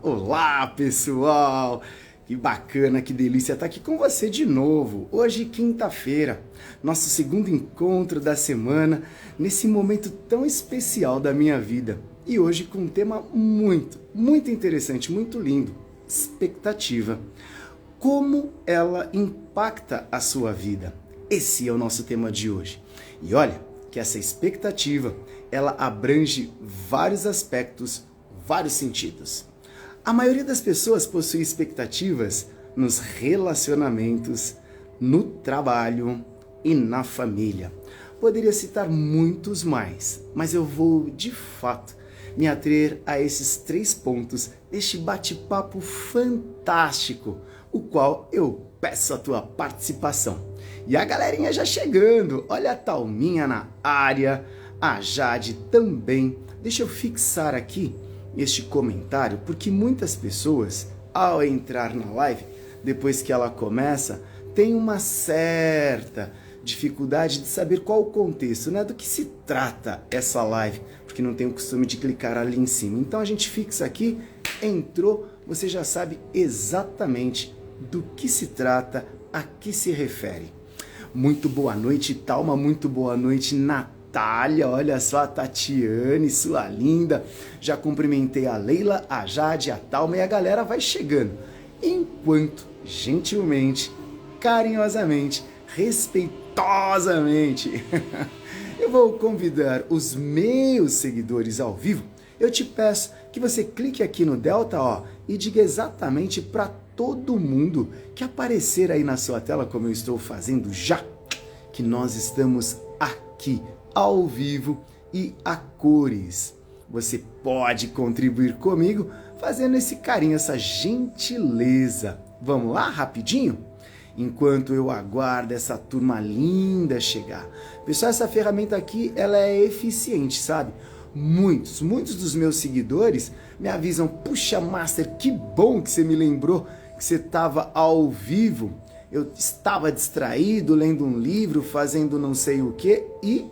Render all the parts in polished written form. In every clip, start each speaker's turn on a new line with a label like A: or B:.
A: Olá, pessoal! Que bacana, que delícia estar aqui com você de novo. Hoje, quinta-feira, nosso segundo encontro da semana, nesse momento tão especial da minha vida. E hoje com um tema muito interessante, muito lindo: expectativa. Como ela impacta a sua vida? Esse é o nosso tema de hoje. E olha que essa expectativa, ela abrange vários aspectos, vários sentidos. A maioria das pessoas possui expectativas nos relacionamentos, no trabalho e na família. Poderia citar muitos mais, mas eu vou, de fato, me ater a esses 3 pontos deste bate-papo fantástico, o qual eu peço a tua participação. E a galerinha já chegando, olha a Thalminha na área, a Jade também. Deixa eu fixar aqui este comentário, porque muitas pessoas, ao entrar na live, depois que ela começa, tem uma certa dificuldade de saber qual o contexto, né? Do que se trata essa live, porque não tem o costume de clicar ali em cima. Então a gente fixa aqui, entrou, você já sabe exatamente do que se trata, a que se refere. Muito boa noite, Thalma, muito boa noite, Natália, olha só a Tatiane, sua linda. Já cumprimentei a Leila, a Jade, a Thalma e a galera vai chegando. Enquanto, gentilmente, carinhosamente, respeitosamente, eu vou convidar os meus seguidores ao vivo. Eu te peço que você clique aqui no Delta, ó, e diga exatamente para todo mundo que aparecer aí na sua tela, como eu estou fazendo já, que nós estamos aqui ao vivo e a cores. Você pode contribuir comigo fazendo esse carinho, essa gentileza. Vamos lá, rapidinho? Enquanto eu aguardo essa turma linda chegar. Pessoal, essa ferramenta aqui, ela é eficiente, sabe? Muitos dos meus seguidores me avisam: puxa, Master, que bom que você me lembrou que você estava ao vivo. Eu estava distraído, lendo um livro, fazendo não sei o que e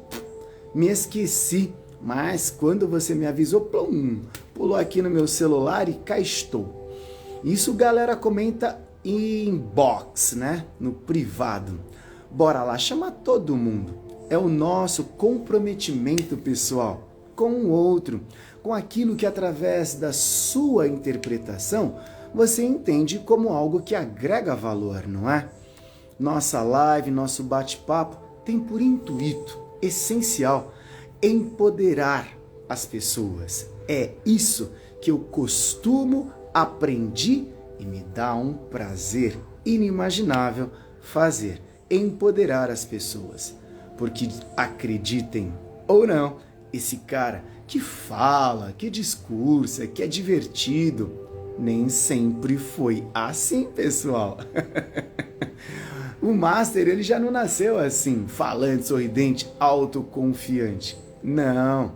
A: me esqueci. Mas quando você me avisou, plum, pulou aqui no meu celular e cá estou. Isso, galera, comenta em inbox, né? No privado. Bora lá, chama todo mundo. É o nosso comprometimento pessoal com o outro, com aquilo que através da sua interpretação você entende como algo que agrega valor, não é? Nossa live, nosso bate-papo tem por intuito essencial empoderar as pessoas. É isso que eu costumo, aprendi e me dá um prazer inimaginável fazer, empoderar as pessoas. Porque acreditem ou não, esse cara que fala, que discursa, que é divertido, nem sempre foi assim, pessoal. O Master, ele já não nasceu assim, falante, sorridente, autoconfiante. Não,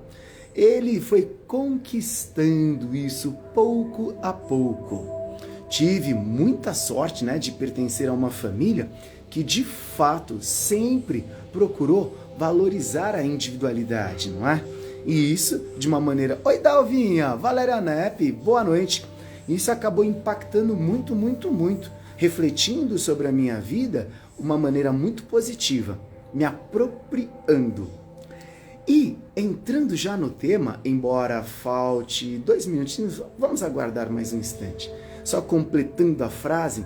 A: ele foi conquistando isso pouco a pouco. Tive muita sorte, né, de pertencer a uma família que de fato sempre procurou valorizar a individualidade, não é? E isso de uma maneira... Oi, Dalvinha, Valéria Nepe, boa noite. Isso acabou impactando muito, refletindo sobre a minha vida uma maneira muito positiva, me apropriando. E entrando já no tema, embora falte 2 minutinhos, vamos aguardar mais um instante. Só completando a frase,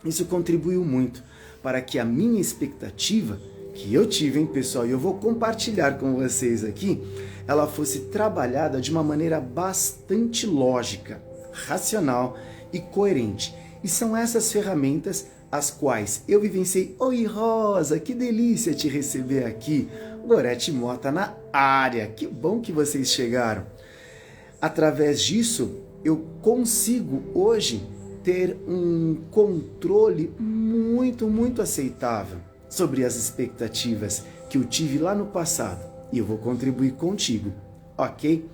A: isso contribuiu muito para que a minha expectativa que eu tive, hein, pessoal, e eu vou compartilhar com vocês aqui, ela fosse trabalhada de uma maneira bastante lógica, racional e coerente. E são essas ferramentas as quais eu vivenciei. Oi, Rosa, que delícia te receber aqui. Gorete Mota na área, que bom que vocês chegaram. Através disso, eu consigo hoje ter um controle muito aceitável sobre as expectativas que eu tive lá no passado. E eu vou contribuir contigo, ok?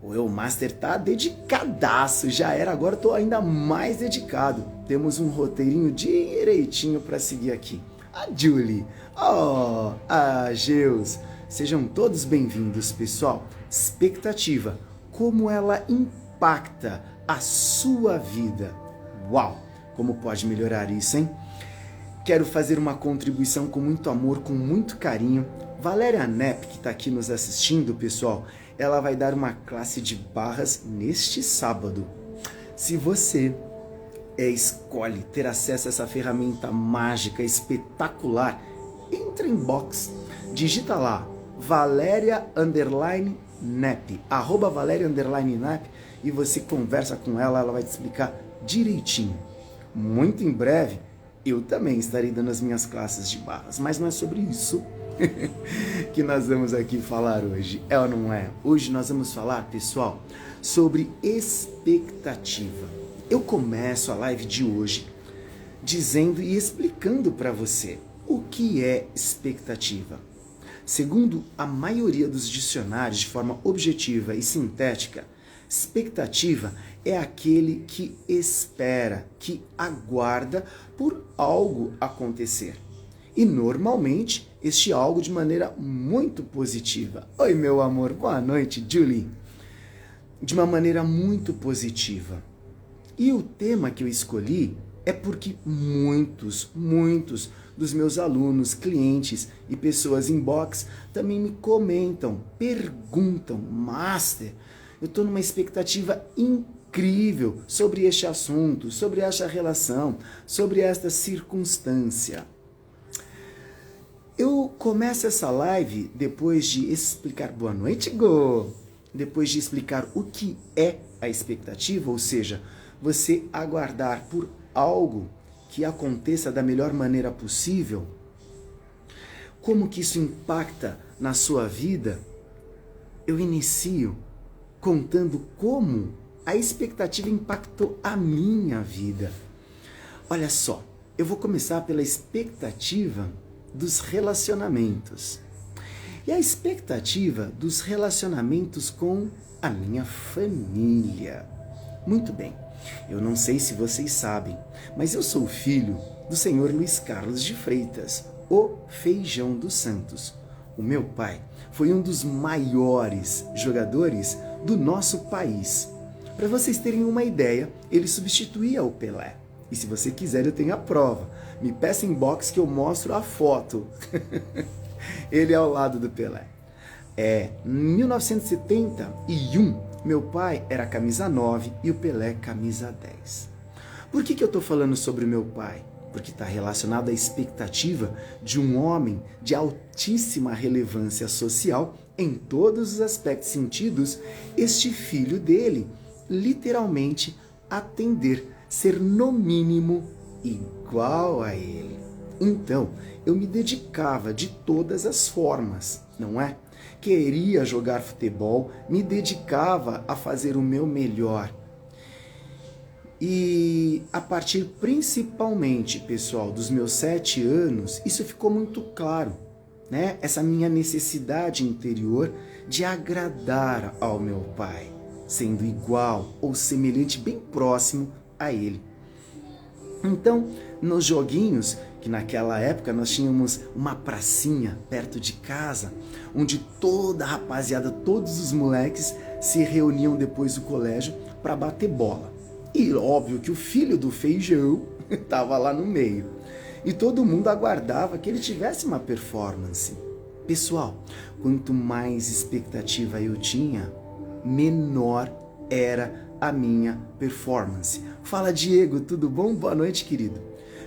A: O Master tá dedicadaço, já era, agora tô ainda mais dedicado. Temos um roteirinho direitinho para seguir aqui. A Julie, a Geus, sejam todos bem-vindos, pessoal. Expectativa, como ela impacta a sua vida. Uau! Como pode melhorar isso, hein? Quero fazer uma contribuição com muito amor, com muito carinho. Valéria Nepp, que está aqui nos assistindo, pessoal, ela vai dar uma classe de barras neste sábado. Se você escolhe ter acesso a essa ferramenta mágica, espetacular, entra em box, digita lá, Valéria_Nepp, @Valéria_Nepp, e você conversa com ela, ela vai te explicar direitinho. Muito em breve, eu também estarei dando as minhas classes de barras, mas não é sobre isso que nós vamos aqui falar hoje, é ou não é? Hoje nós vamos falar, pessoal, sobre expectativa. Eu começo a live de hoje dizendo e explicando para você o que é expectativa. Segundo a maioria dos dicionários, de forma objetiva e sintética, expectativa é aquele que espera, que aguarda por algo acontecer. E normalmente este algo de maneira muito positiva. Oi, meu amor, boa noite, Julie. De uma maneira muito positiva. E o tema que eu escolhi é porque muitos dos meus alunos, clientes e pessoas inbox também me comentam, perguntam, Master, eu estou numa expectativa incrível sobre este assunto, sobre esta relação, sobre esta circunstância. Eu começo essa live depois de explicar, boa noite, Go! Depois de explicar o que é a expectativa, ou seja, você aguardar por algo que aconteça da melhor maneira possível, como que isso impacta na sua vida, eu inicio contando como a expectativa impactou a minha vida. Olha só, eu vou começar pela expectativa dos relacionamentos. E a expectativa dos relacionamentos com a minha família. Muito bem, eu não sei se vocês sabem, mas eu sou filho do senhor Luiz Carlos de Freitas, o Feijão dos Santos. O meu pai foi um dos maiores jogadores do nosso país. Para vocês terem uma ideia, ele substituía o Pelé. E se você quiser, eu tenho a prova. Me peça em box que eu mostro a foto. Ele é ao lado do Pelé. Em 1971, meu pai era camisa 9 e o Pelé camisa 10. Por que eu estou falando sobre meu pai? Porque está relacionado à expectativa de um homem de altíssima relevância social em todos os aspectos e sentidos, este filho dele, literalmente, atender, ser no mínimo igual a ele. Então, eu me dedicava de todas as formas, não é? Queria jogar futebol, me dedicava a fazer o meu melhor. E a partir principalmente, pessoal, dos meus 7 anos, isso ficou muito claro, né? Essa minha necessidade interior de agradar ao meu pai, sendo igual ou semelhante, bem próximo a ele. Então, nos joguinhos, que naquela época nós tínhamos uma pracinha perto de casa, onde toda a rapaziada, todos os moleques se reuniam depois do colégio para bater bola. E óbvio que o filho do Feijão estava lá no meio. E todo mundo aguardava que ele tivesse uma performance. Pessoal, quanto mais expectativa eu tinha, menor era a minha performance. Fala, Diego, tudo bom? Boa noite, querido.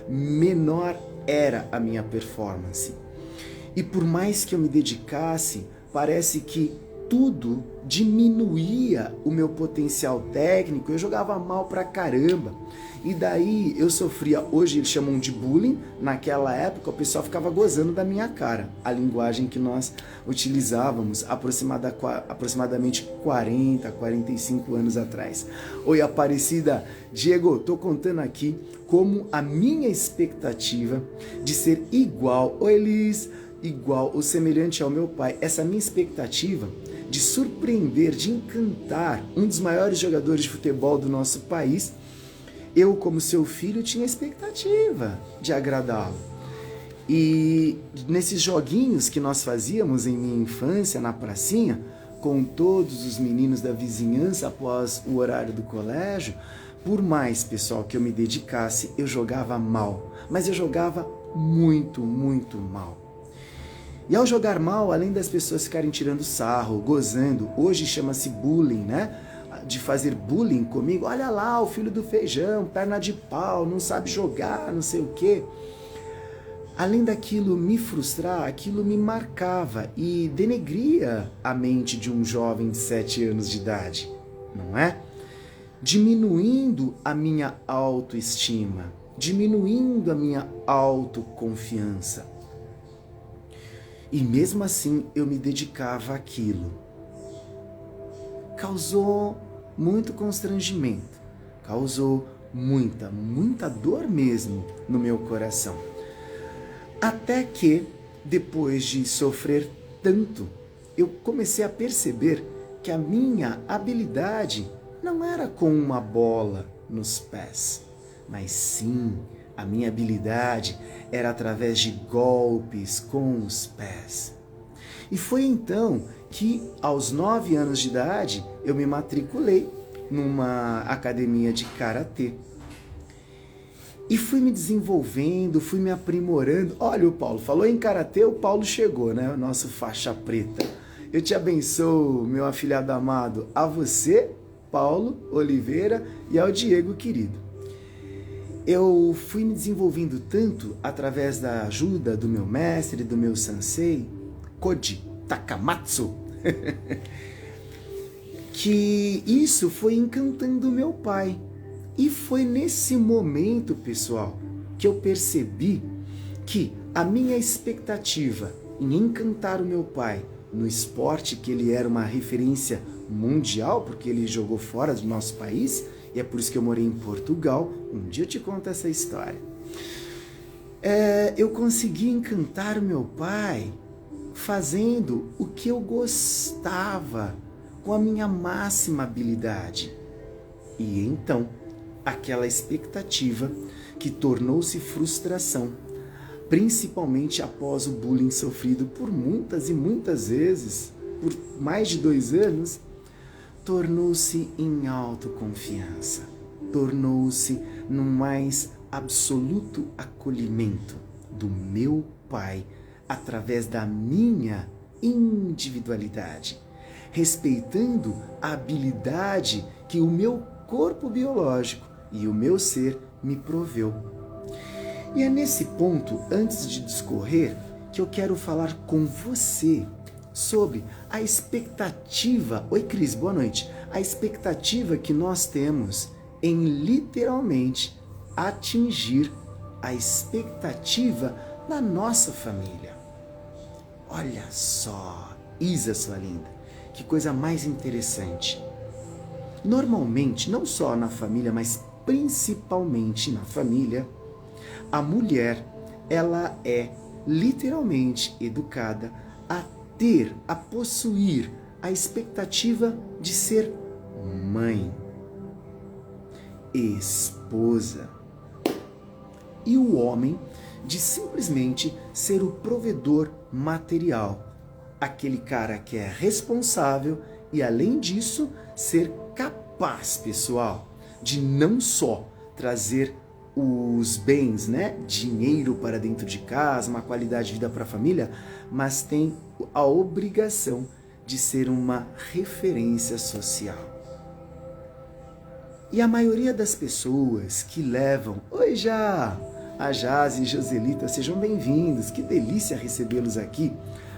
A: Menor era a minha performance. E por mais que eu me dedicasse, parece que tudo diminuía o meu potencial técnico, eu jogava mal pra caramba. E daí eu sofria, hoje eles chamam de bullying, naquela época o pessoal ficava gozando da minha cara, a linguagem que nós utilizávamos aproximadamente 40, 45 anos atrás. Oi, Aparecida, Diego, tô contando aqui como a minha expectativa de ser igual, oi Liz, igual ou semelhante ao meu pai, essa minha expectativa de surpreender, de encantar um dos maiores jogadores de futebol do nosso país, eu, como seu filho, tinha expectativa de agradá-lo. E nesses joguinhos que nós fazíamos em minha infância, na pracinha, com todos os meninos da vizinhança após o horário do colégio, por mais, pessoal, que eu me dedicasse, eu jogava mal. Mas eu jogava muito, muito mal. E ao jogar mal, além das pessoas ficarem tirando sarro, gozando, hoje chama-se bullying, né? De fazer bullying comigo, olha lá o filho do feijão, perna de pau, não sabe jogar, não sei o quê. Além daquilo me frustrar, aquilo me marcava e denegria a mente de um jovem de 7 anos de idade, não é? Diminuindo a minha autoestima, diminuindo a minha autoconfiança. E mesmo assim eu me dedicava àquilo. Causou muito constrangimento, causou muita dor mesmo no meu coração. Até que, depois de sofrer tanto, eu comecei a perceber que a minha habilidade não era com uma bola nos pés, mas sim, a minha habilidade era através de golpes com os pés. E foi então que, aos 9 anos de idade, eu me matriculei numa academia de karatê. E fui me desenvolvendo, fui me aprimorando. Olha o Paulo, falou em karatê, o Paulo chegou, né? O nosso faixa preta. Eu te abençoo, meu afilhado amado, a você, Paulo Oliveira, e ao Diego querido. Eu fui me desenvolvendo tanto através da ajuda do meu mestre, do meu sensei, Koji Takamatsu, que isso foi encantando meu pai. E foi nesse momento, pessoal, que eu percebi que a minha expectativa em encantar o meu pai no esporte, que ele era uma referência mundial, porque ele jogou fora do nosso país, e é por isso que eu morei em Portugal. Um dia eu te conto essa história. Eu consegui encantar o meu pai fazendo o que eu gostava, com a minha máxima habilidade. E então, aquela expectativa que tornou-se frustração, principalmente após o bullying sofrido por muitas e muitas vezes, por mais de 2 anos, tornou-se em autoconfiança, tornou-se no mais absoluto acolhimento do meu pai através da minha individualidade, respeitando a habilidade que o meu corpo biológico e o meu ser me proveu. E é nesse ponto, antes de discorrer, que eu quero falar com você sobre a expectativa. Oi, Cris, boa noite. A expectativa que nós temos em literalmente atingir a expectativa da nossa família. Olha só, Isa, sua linda, que coisa mais interessante. Normalmente, não só na família, mas principalmente na família, a mulher, ela é literalmente educada a possuir a expectativa de ser mãe, esposa, e o homem de simplesmente ser o provedor material, aquele cara que é responsável e, além disso, ser capaz, pessoal, de não só trazer os bens, né, dinheiro para dentro de casa, uma qualidade de vida para a família, mas tem a obrigação de ser uma referência social. E a maioria das pessoas que levam... Oi, Já! A Jaz e Joselita, sejam bem-vindos, que delícia recebê-los aqui.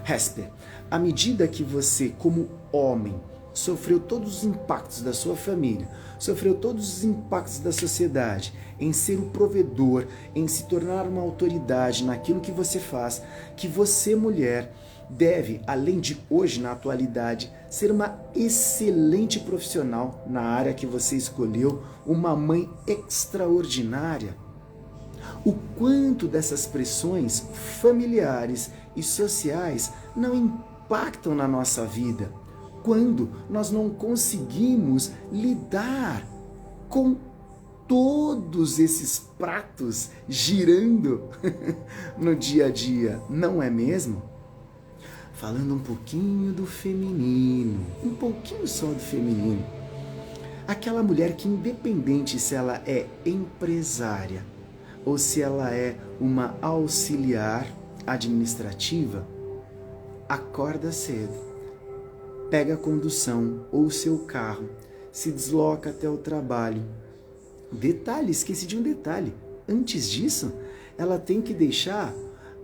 A: Hesper, à medida que você, como homem, sofreu todos os impactos da sua família, sofreu todos os impactos da sociedade, em ser o provedor, em se tornar uma autoridade naquilo que você faz, que você, mulher, deve, além de hoje, na atualidade, ser uma excelente profissional na área que você escolheu, uma mãe extraordinária. O quanto dessas pressões familiares e sociais não impactam na nossa vida, quando nós não conseguimos lidar com todos esses pratos girando no dia a dia, não é mesmo? falando um pouquinho do feminino, um pouquinho só do feminino. Aquela mulher que, independente se ela é empresária ou se ela é uma auxiliar administrativa, acorda cedo, pega a condução ou seu carro, se desloca até o trabalho. Detalhe, esqueci de um detalhe. Antes disso, ela tem que deixar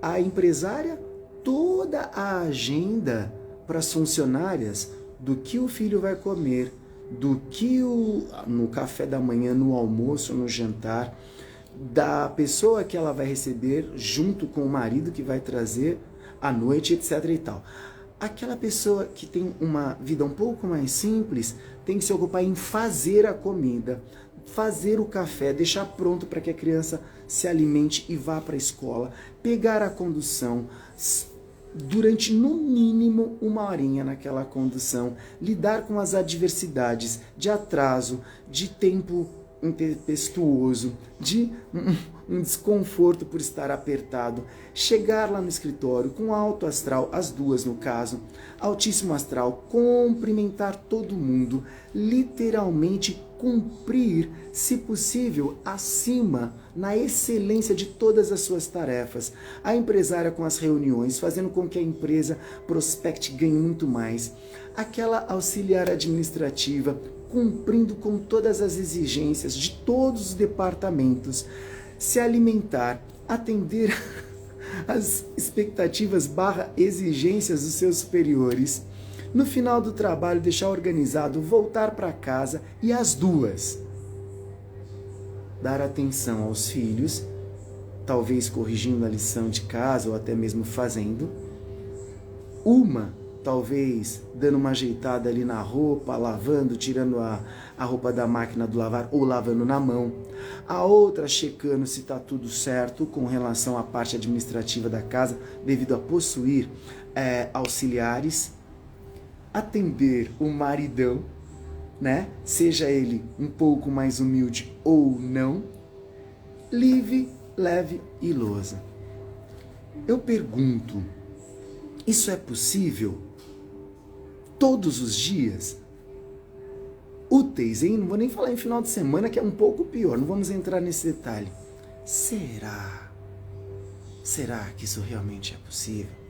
A: a empresária toda a agenda para as funcionárias do que o filho vai comer, do que no café da manhã, no almoço, no jantar, da pessoa que ela vai receber junto com o marido que vai trazer à noite, etc. e tal. Aquela pessoa que tem uma vida um pouco mais simples tem que se ocupar em fazer a comida, fazer o café, deixar pronto para que a criança se alimente e vá para a escola, pegar a condução, durante no mínimo 1 horinha naquela condução, lidar com as adversidades de atraso, de tempo intempestuoso, de um desconforto por estar apertado, chegar lá no escritório com alto astral, as duas no caso, altíssimo astral, cumprimentar todo mundo, literalmente cumprir, se possível, acima, na excelência de todas as suas tarefas. A empresária com as reuniões, fazendo com que a empresa prospecte e ganhe muito mais. Aquela auxiliar administrativa, cumprindo com todas as exigências de todos os departamentos, se alimentar, atender as expectativas / exigências dos seus superiores. No final do trabalho, deixar organizado, voltar para casa e as duas dar atenção aos filhos, talvez corrigindo a lição de casa ou até mesmo fazendo. Uma, talvez, dando uma ajeitada ali na roupa, lavando, tirando a roupa da máquina do lavar ou lavando na mão. A outra, checando se está tudo certo com relação à parte administrativa da casa, devido a possuir auxiliares. Atender o maridão, né? Seja ele um pouco mais humilde ou não. Livre, leve e lousa. Eu pergunto, isso é possível? Todos os dias? Úteis, hein? Não vou nem falar em final de semana, que é um pouco pior. Não vamos entrar nesse detalhe. Será? Será que isso realmente é possível?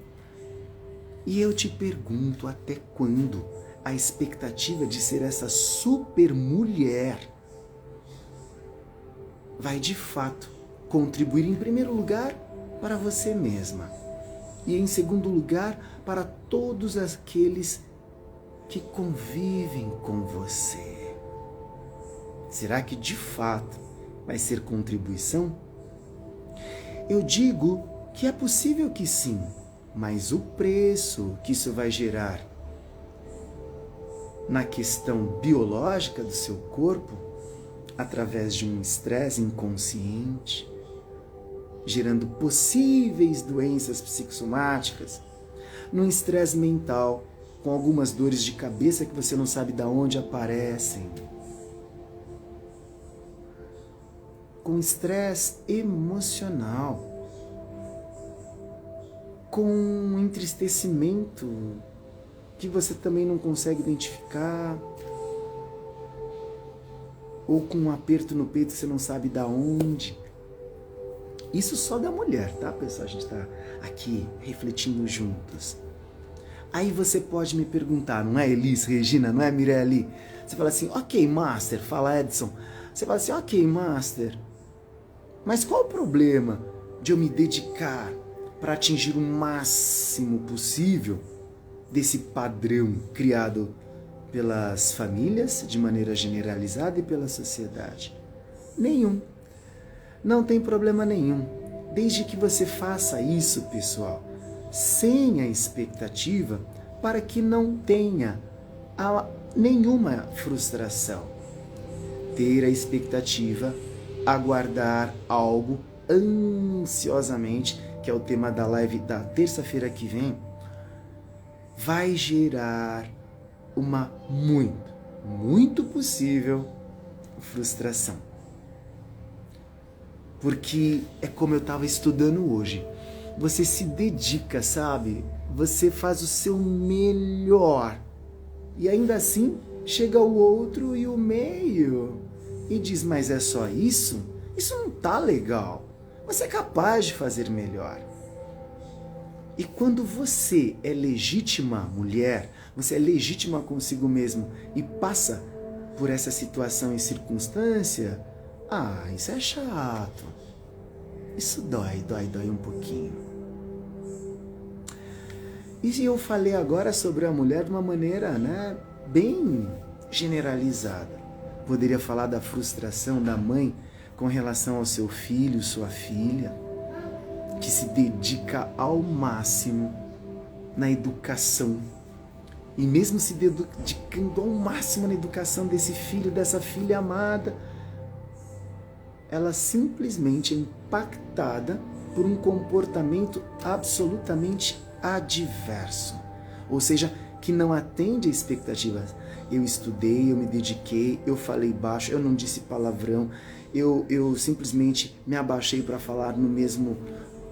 A: E eu te pergunto, até quando a expectativa de ser essa super mulher vai de fato contribuir, em primeiro lugar, para você mesma e, em segundo lugar, para todos aqueles que convivem com você? Será que de fato vai ser contribuição? Eu digo que é possível que sim, mas o preço que isso vai gerar na questão biológica do seu corpo, através de um estresse inconsciente, gerando possíveis doenças psicossomáticas, num estresse mental, com algumas dores de cabeça que você não sabe de onde aparecem, com estresse emocional, com um entristecimento que você também não consegue identificar, ou com um aperto no peito que você não sabe de onde. Isso só da mulher, tá, pessoal? A gente tá aqui refletindo juntos. Aí você pode me perguntar, não é Elis, Regina, não é Mirelle? Você fala assim, ok, Master, fala Edson. Você fala assim, ok, Master, mas qual o problema de eu me dedicar para atingir o máximo possível desse padrão criado pelas famílias, de maneira generalizada, e pela sociedade? Nenhum. Não tem problema nenhum. Desde que você faça isso, pessoal, sem a expectativa, para que não tenha nenhuma frustração. Ter a expectativa, aguardar algo ansiosamente, que é o tema da live da terça-feira que vem, vai gerar uma muito possível frustração. Porque é como eu estava estudando hoje. Você se dedica, sabe? você faz o seu melhor. E ainda assim, chega o outro e o meio e diz, mas é só isso? Isso não tá legal. Você é capaz de fazer melhor. E quando você é legítima mulher, você é legítima consigo mesmo e passa por essa situação e circunstância, isso é chato. Isso dói um pouquinho. E eu falei agora sobre a mulher de uma maneira, bem generalizada. Poderia falar da frustração da mãe com relação ao seu filho, sua filha, que se dedica ao máximo na educação. E mesmo se dedicando ao máximo na educação desse filho, dessa filha amada, ela simplesmente é impactada por um comportamento absolutamente adverso. Ou seja, que não atende a expectativas. Eu estudei, eu me dediquei, eu falei baixo, eu não disse palavrão, eu simplesmente me abaixei para falar no mesmo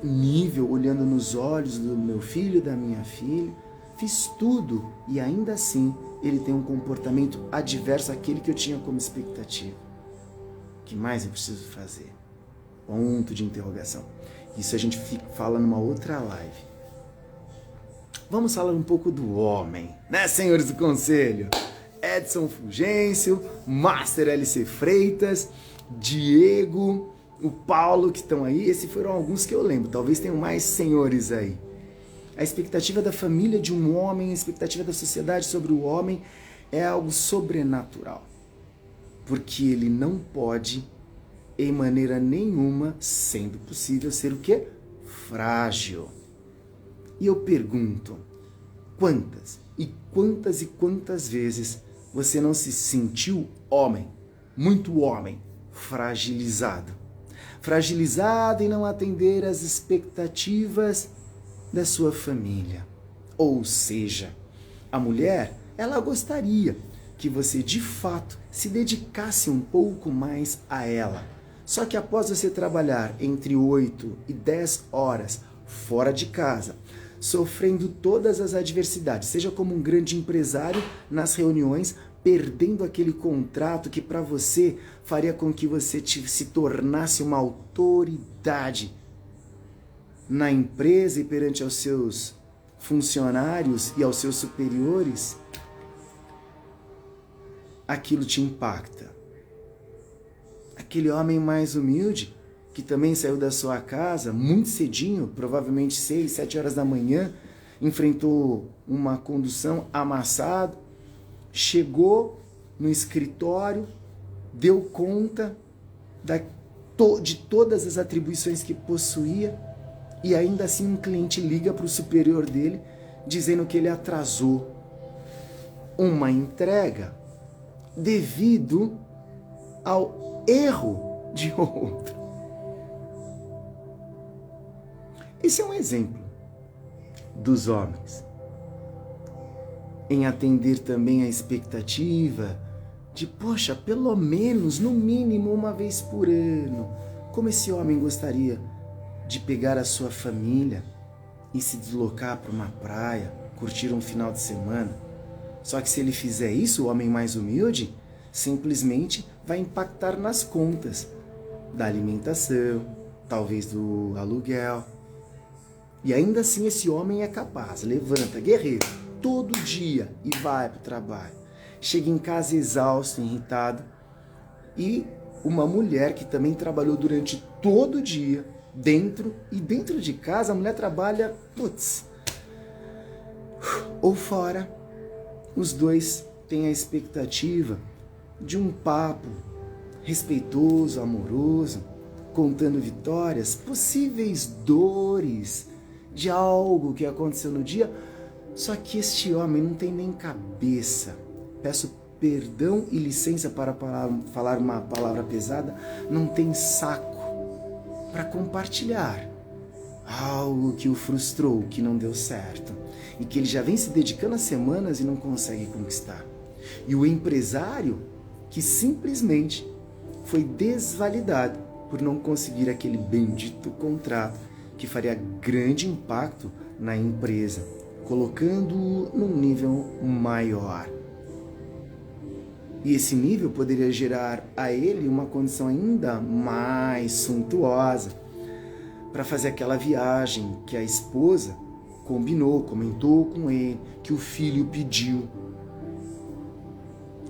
A: nível, olhando nos olhos do meu filho e da minha filha. Fiz tudo e ainda assim ele tem um comportamento adverso àquele que eu tinha como expectativa. O que mais eu preciso fazer? Ponto de interrogação. Isso a gente fala numa outra live. Vamos falar um pouco do homem, né, senhores do conselho? Edson Fulgêncio, Master LC Freitas, Diego, o Paulo que estão aí. Esses foram alguns que eu lembro, talvez tenham mais senhores aí. A expectativa da família de um homem, a expectativa da sociedade sobre o homem é algo sobrenatural. Porque ele não pode, em maneira nenhuma, sendo possível, ser o quê? Frágil. E eu pergunto, quantas e quantas vezes você não se sentiu homem, muito homem, fragilizado? Fragilizado em não atender às expectativas da sua família. Ou seja, a mulher, ela gostaria que você de fato se dedicasse um pouco mais a ela. Só que após você trabalhar entre 8 e 10 horas fora de casa, sofrendo todas as adversidades, seja como um grande empresário nas reuniões, perdendo aquele contrato que para você faria com que você se tornasse uma autoridade na empresa e perante aos seus funcionários e aos seus superiores, aquilo te impacta. Aquele homem mais humilde, que também saiu da sua casa muito cedinho, provavelmente 6, 7 horas da manhã, enfrentou uma condução amassado, chegou no escritório, deu conta de todas as atribuições que possuía, e ainda assim um cliente liga para o superior dele, dizendo que ele atrasou uma entrega devido ao erro de outro. Esse é um exemplo dos homens em atender também a expectativa de, poxa, pelo menos, no mínimo, uma vez por ano. Como esse homem gostaria de pegar a sua família e se deslocar para uma praia, curtir um final de semana. Só que se ele fizer isso, o homem mais humilde, simplesmente vai impactar nas contas da alimentação, talvez do aluguel. E ainda assim esse homem é capaz, levanta, guerreiro, todo dia e vai para o trabalho. Chega em casa exausto, irritado. E uma mulher que também trabalhou durante todo o dia, dentro de casa, a mulher trabalha, ou fora. Os dois têm a expectativa de um papo respeitoso, amoroso, contando vitórias, possíveis dores de algo que aconteceu no dia. Só que este homem não tem nem cabeça. Peço perdão e licença para falar uma palavra pesada, não tem saco para compartilhar algo que o frustrou, que não deu certo e que ele já vem se dedicando há semanas e não consegue conquistar. E o empresário que simplesmente foi desvalidado por não conseguir aquele bendito contrato que faria grande impacto na empresa. colocando-o num nível maior. E esse nível poderia gerar a ele uma condição ainda mais suntuosa para fazer aquela viagem que a esposa combinou, comentou com ele, que o filho pediu.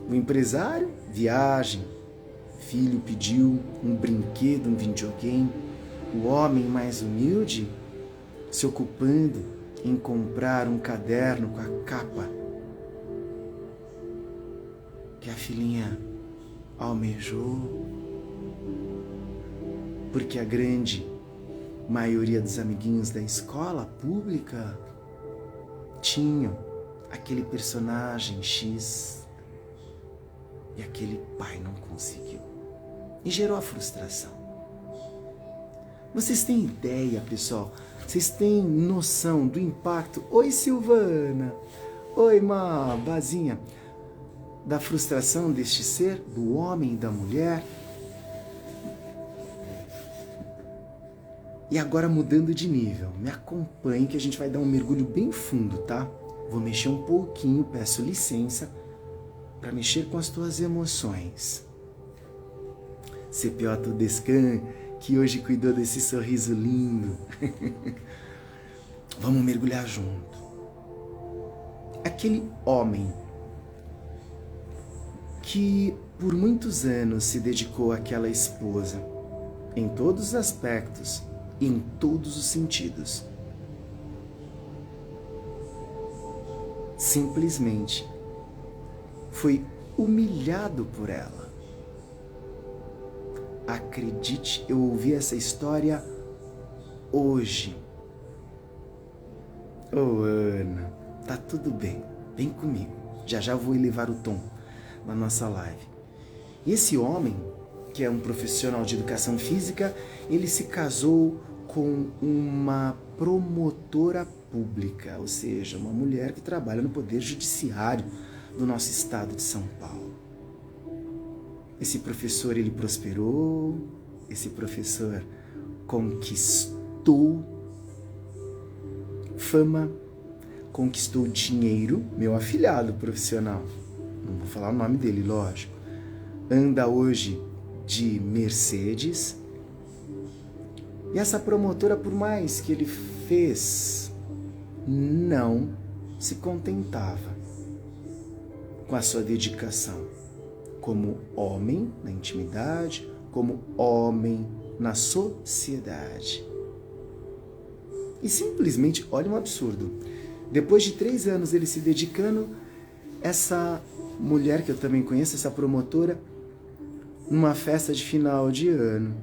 A: O empresário, viagem. Filho pediu um brinquedo, um videogame. O homem mais humilde se ocupando em comprar um caderno com a capa que a filhinha almejou, porque a grande maioria dos amiguinhos da escola pública tinham aquele personagem X e aquele pai não conseguiu. E gerou a frustração. Vocês têm ideia, pessoal? Vocês têm noção do impacto? Oi, Silvana! Oi, Bazinha! Da frustração deste ser, do homem e da mulher. E agora mudando de nível, me acompanhe que a gente vai dar um mergulho bem fundo, tá? Vou mexer um pouquinho, peço licença, para mexer com as tuas emoções. CPO Todescan, que hoje cuidou desse sorriso lindo. Vamos mergulhar junto. Aquele homem que por muitos anos se dedicou àquela esposa, em todos os aspectos, em todos os sentidos. Simplesmente foi humilhado por ela. Acredite, eu ouvi essa história hoje. Oh, Ana, tá tudo bem, vem comigo. Já vou elevar o tom na nossa live. E esse homem, que é um profissional de educação física, ele se casou com uma promotora pública, ou seja, uma mulher que trabalha no Poder Judiciário do nosso estado de São Paulo. Esse professor, ele prosperou, esse professor conquistou fama, conquistou dinheiro, meu afilhado profissional, não vou falar o nome dele, lógico, anda hoje de Mercedes. E essa promotora, por mais que ele fez, não se contentava com a sua dedicação como homem na intimidade, como homem na sociedade. E simplesmente, olha um absurdo, depois de 3 anos ele se dedicando, essa mulher que eu também conheço, essa promotora, numa festa de final de ano,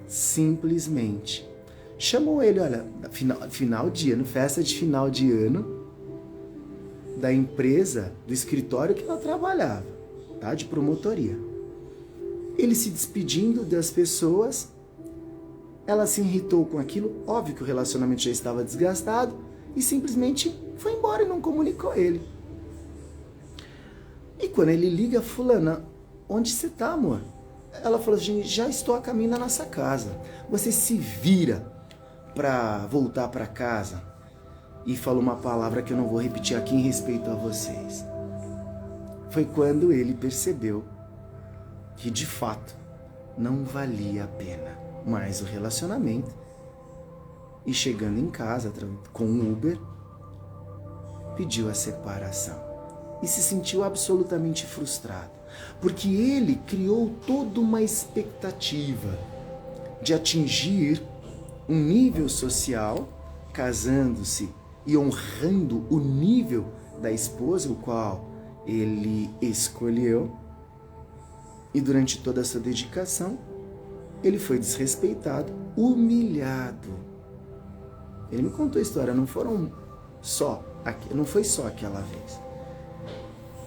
A: simplesmente chamou ele, olha, final de ano, festa de final de ano da empresa, do escritório que ela trabalhava, tá? De promotoria. Ele se despedindo das pessoas, ela se irritou com aquilo, óbvio que o relacionamento já estava desgastado, e simplesmente foi embora e não comunicou ele. E quando ele liga, fulana, onde você tá, amor? Ela falou assim, já estou a caminho da nossa casa. Você se vira para voltar para casa. E falou uma palavra que eu não vou repetir aqui em respeito a vocês. Foi quando ele percebeu que de fato não valia a pena mais o relacionamento. E chegando em casa com o Uber, pediu a separação. E se sentiu absolutamente frustrado, porque ele criou toda uma expectativa de atingir um nível social, casando-se e honrando o nível da esposa, o qual ele escolheu, e durante toda a sua dedicação, ele foi desrespeitado, humilhado. Ele me contou a história, não foi só aquela vez.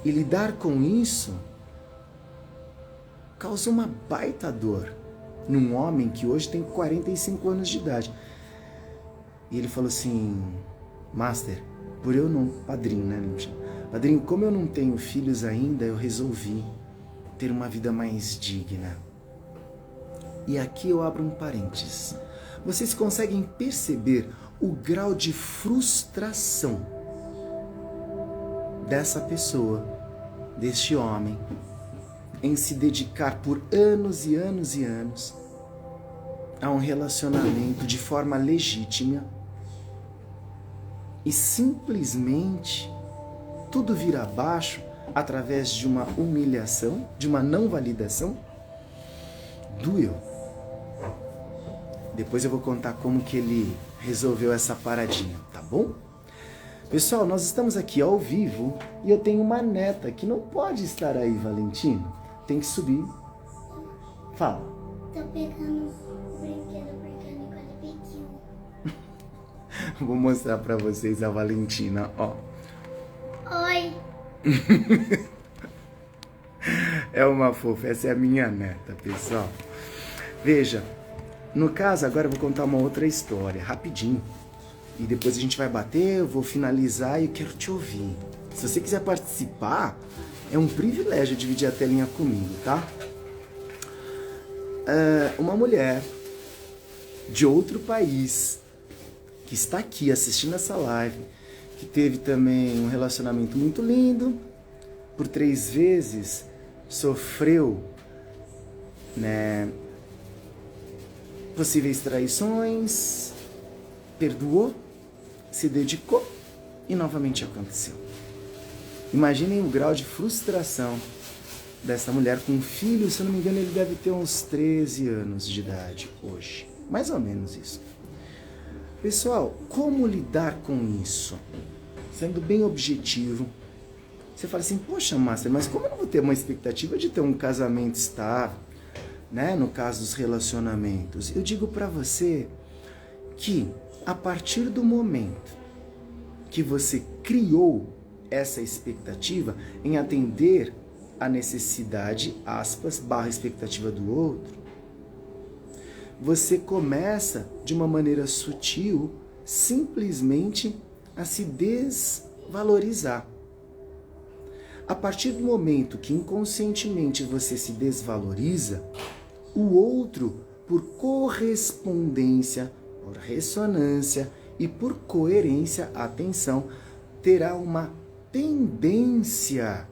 A: E lidar com isso causa uma baita dor num homem que hoje tem 45 anos de idade. E ele falou assim, Master, por eu não... Padrinho, né? Padrinho, como eu não tenho filhos ainda, eu resolvi ter uma vida mais digna. E aqui eu abro um parênteses. Vocês conseguem perceber o grau de frustração dessa pessoa, deste homem, em se dedicar por anos e anos e anos a um relacionamento de forma legítima e simplesmente tudo vira abaixo através de uma humilhação, de uma não validação? Doeu. Depois eu vou contar como que ele resolveu essa paradinha, tá bom? Pessoal, nós estamos aqui ao vivo e eu tenho uma neta que não pode estar aí, Valentino. Tem que subir. Fala.
B: Tô pegando o brinquedo porque a Nicole pediu.
A: Vou mostrar pra vocês a Valentina, ó.
B: Oi.
A: É uma fofa, essa é a minha neta, pessoal. Veja, no caso agora eu vou contar uma outra história, rapidinho. E depois a gente vai bater, eu vou finalizar e eu quero te ouvir. Se você quiser participar, é um privilégio dividir a telinha comigo, tá? Uma mulher de outro país que está aqui assistindo essa live, que teve também um relacionamento muito lindo, por 3 vezes sofreu, né, possíveis traições, perdoou, se dedicou e novamente aconteceu. Imaginem o grau de frustração dessa mulher com um filho, se eu não me engano ele deve ter uns 13 anos de idade hoje, mais ou menos isso. Pessoal, como lidar com isso? Sendo bem objetivo, você fala assim, poxa, Master, mas como eu não vou ter uma expectativa de ter um casamento estável, né? No caso dos relacionamentos, eu digo para você que a partir do momento que você criou essa expectativa em atender a necessidade, aspas, barra expectativa do outro, você começa de uma maneira sutil, simplesmente a se desvalorizar. A partir do momento que inconscientemente você se desvaloriza, o outro, por correspondência, por ressonância e por coerência, atenção, terá uma tendência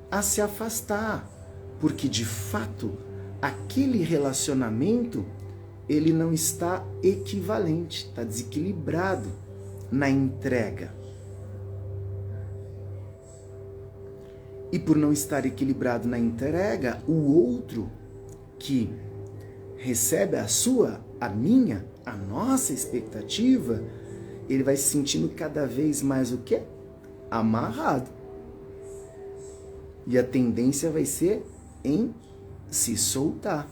A: a se afastar, porque de fato aquele relacionamento ele não está equivalente, está desequilibrado na entrega. E por não estar equilibrado na entrega, o outro que recebe a sua, a minha, a nossa expectativa, ele vai se sentindo cada vez mais o quê? Amarrado. E a tendência vai ser em se soltar.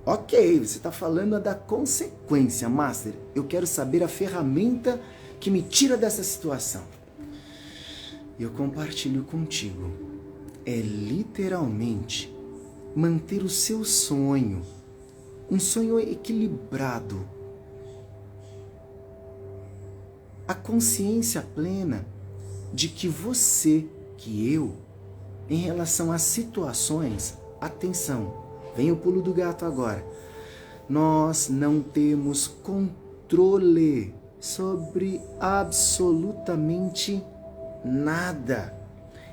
A: Ok, você está falando da consequência, Master. Eu quero saber a ferramenta que me tira dessa situação. Eu compartilho contigo. É literalmente manter o seu sonho, um sonho equilibrado. A consciência plena de que você, que eu, em relação às situações, atenção, vem o pulo do gato agora, nós não temos controle sobre absolutamente nada.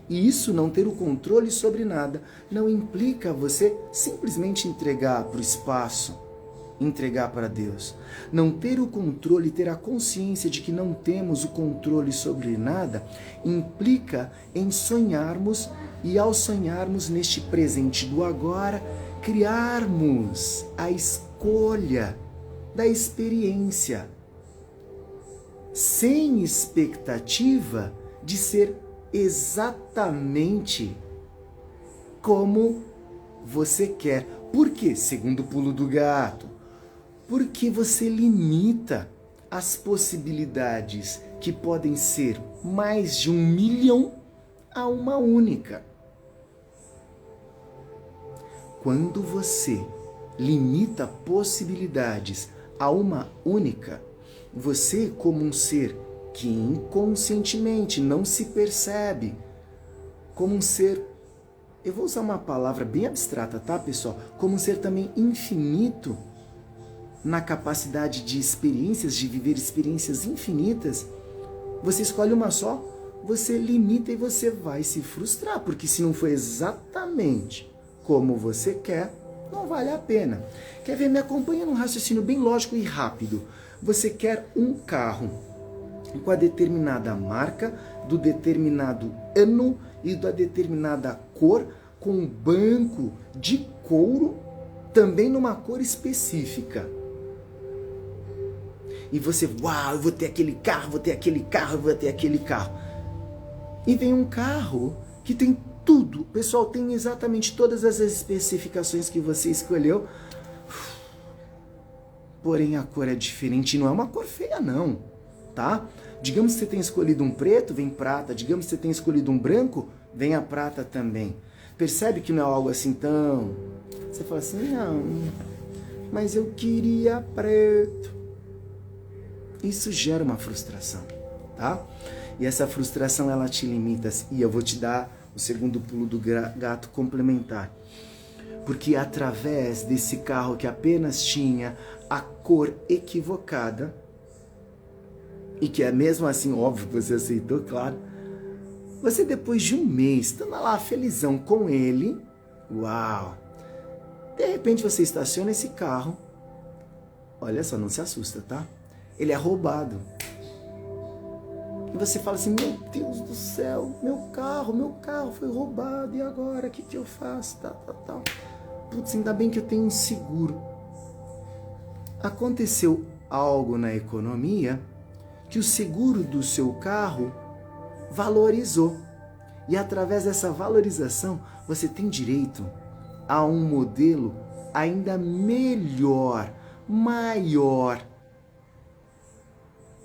A: E isso, não ter o controle sobre nada, não implica você simplesmente entregar para o espaço, entregar para Deus. Não ter o controle, ter a consciência de que não temos o controle sobre nada, implica em sonharmos e, ao sonharmos neste presente do agora, criarmos a escolha da experiência, sem expectativa de ser exatamente como você quer. Por quê? Segundo o pulo do gato. Porque você limita as possibilidades que podem ser mais de 1 milhão a uma única. Quando você limita possibilidades a uma única, você, como um ser que inconscientemente não se percebe, como um ser, eu vou usar uma palavra bem abstrata, tá, pessoal? Como um ser também infinito, na capacidade de experiências, de viver experiências infinitas, Você escolhe uma só, você limita e você vai se frustrar, porque se não for exatamente como você quer, não vale a pena. Quer ver? Me acompanha num raciocínio bem lógico e rápido. Você quer um carro com a determinada marca, do determinado ano e da determinada cor, com um banco de couro, também numa cor específica. E você, uau, eu vou ter aquele carro, vou ter aquele carro, vou ter aquele carro. E vem um carro que tem tudo. Pessoal, tem exatamente todas as especificações que você escolheu. Porém, a cor é diferente. Não é uma cor feia, não. Tá? Digamos que você tenha escolhido um preto, vem prata. Digamos que você tenha escolhido um branco, vem a prata também. Percebe que não é algo assim tão... Você fala assim, não, mas eu queria preto. Isso gera uma frustração, tá? E essa frustração, ela te limita. E eu vou te dar o segundo pulo do gato complementar. Porque através desse carro que apenas tinha a cor equivocada, e que é mesmo assim, óbvio que você aceitou, claro, você depois de um mês, estando lá felizão com ele, uau, de repente você estaciona esse carro, olha só, não se assusta, tá? Ele é roubado. E você fala assim, meu Deus do céu, meu carro foi roubado, e agora, o que eu faço? Tal. Putz, ainda bem que eu tenho um seguro. Aconteceu algo na economia que o seguro do seu carro valorizou. E através dessa valorização, você tem direito a um modelo ainda melhor, maior,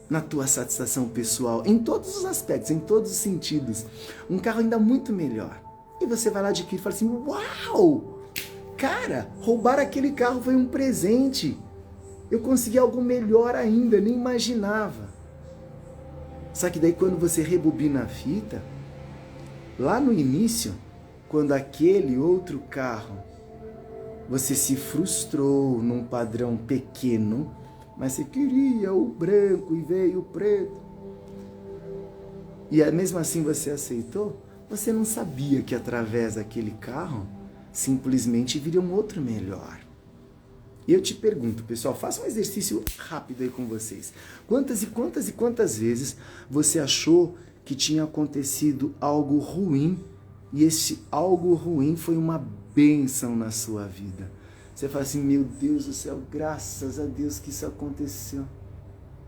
A: na tua satisfação pessoal, em todos os aspectos, em todos os sentidos. Um carro ainda muito melhor. E você vai lá adquirir e fala assim, uau! Cara, roubar aquele carro foi um presente. Eu consegui algo melhor ainda, nem imaginava. Só que daí quando você rebobina a fita, lá no início, quando aquele outro carro, você se frustrou num padrão pequeno, mas você queria o branco e veio o preto. E mesmo assim você aceitou, você não sabia que através daquele carro, simplesmente viria um outro melhor. E eu te pergunto, pessoal, faça um exercício rápido aí com vocês. Quantas vezes você achou que tinha acontecido algo ruim e esse algo ruim foi uma bênção na sua vida? Você fala assim, meu Deus do céu, graças a Deus que isso aconteceu.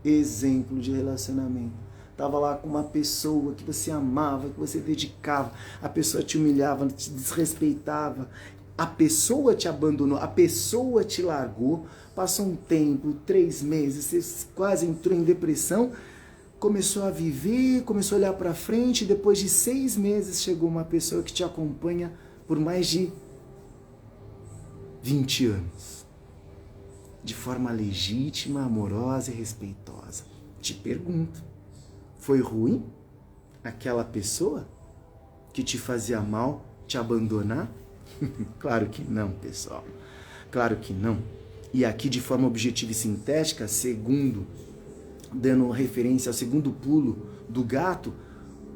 A: Exemplo de relacionamento. Estava lá com uma pessoa que você amava, que você dedicava, a pessoa te humilhava, te desrespeitava, a pessoa te abandonou, a pessoa te largou, passou um tempo, 3 meses, você quase entrou em depressão, começou a viver, começou a olhar para frente, e depois de 6 meses chegou uma pessoa que te acompanha por mais de 20 anos, de forma legítima, amorosa e respeitosa. Te pergunto, foi ruim aquela pessoa que te fazia mal te abandonar? Claro que não, pessoal. Claro que não. E aqui, de forma objetiva e sintética, segundo, dando referência ao segundo pulo do gato,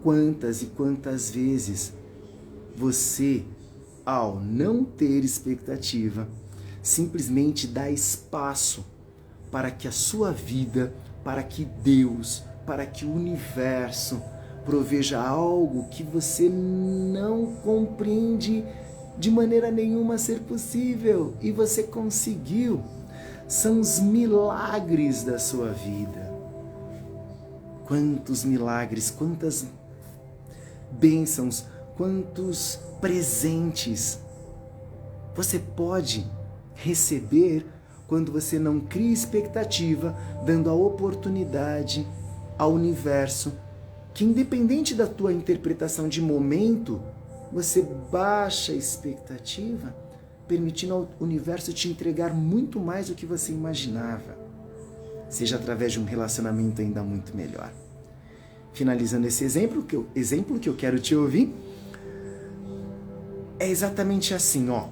A: quantas e quantas vezes você, ao não ter expectativa, simplesmente dá espaço para que a sua vida, para que Deus, para que o universo proveja algo que você não compreende de maneira nenhuma ser possível, e você conseguiu. São os milagres da sua vida. Quantos milagres, quantas bênçãos, quantos presentes você pode receber quando você não cria expectativa, dando a oportunidade ao universo, que independente da tua interpretação de momento, você baixa a expectativa, permitindo ao universo te entregar muito mais do que você imaginava, seja através de um relacionamento ainda muito melhor. Finalizando esse exemplo que eu quero te ouvir, é exatamente assim, ó.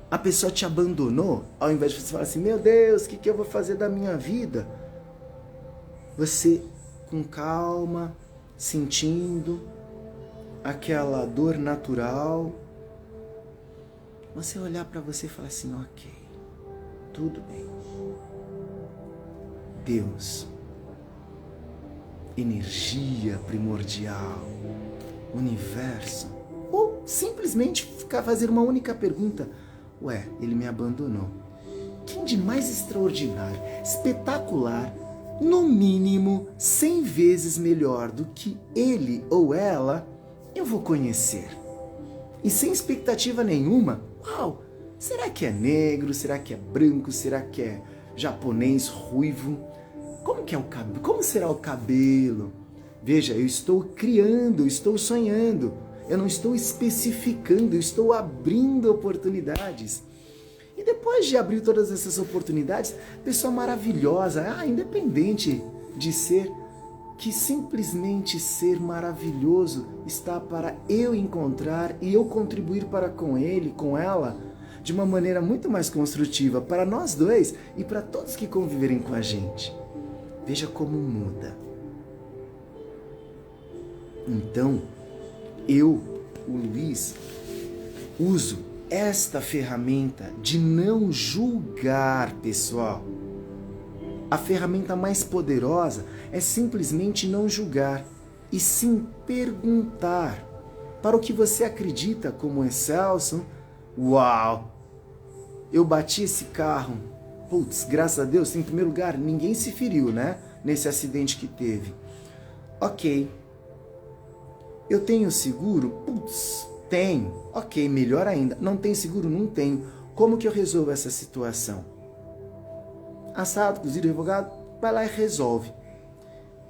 A: A pessoa te abandonou, ao invés de você falar assim, meu Deus, o que eu vou fazer da minha vida? Você com calma, sentindo aquela dor natural, você olhar para você e falar assim, ok, tudo bem. Deus, energia primordial, universo, ou simplesmente fazer uma única pergunta, ué, ele me abandonou. Quem de mais extraordinário, espetacular, no mínimo 100 vezes melhor do que ele ou ela, eu vou conhecer? E sem expectativa nenhuma, uau, será que é negro, será que é branco, será que é japonês, ruivo? Como que é o cabelo? Como será o cabelo? Veja, eu estou criando, eu estou sonhando, eu não estou especificando, eu estou abrindo oportunidades. E depois de abrir todas essas oportunidades, pessoa maravilhosa, independente de ser, que simplesmente ser maravilhoso está para eu encontrar e eu contribuir para com ele, com ela, de uma maneira muito mais construtiva para nós dois e para todos que conviverem com a gente. Veja como muda. Então, eu, o Luiz, uso esta ferramenta de não julgar, pessoal. A ferramenta mais poderosa é simplesmente não julgar, e sim perguntar para o que você acredita como excelso. Uau! Eu bati esse carro. Putz, graças a Deus, em primeiro lugar, ninguém se feriu, né? Nesse acidente que teve. Ok. Eu tenho seguro? Putz, tenho. Ok, melhor ainda. Não tem seguro? Não tenho. Como que eu resolvo essa situação? Assado, cozido, revogado, vai lá e resolve.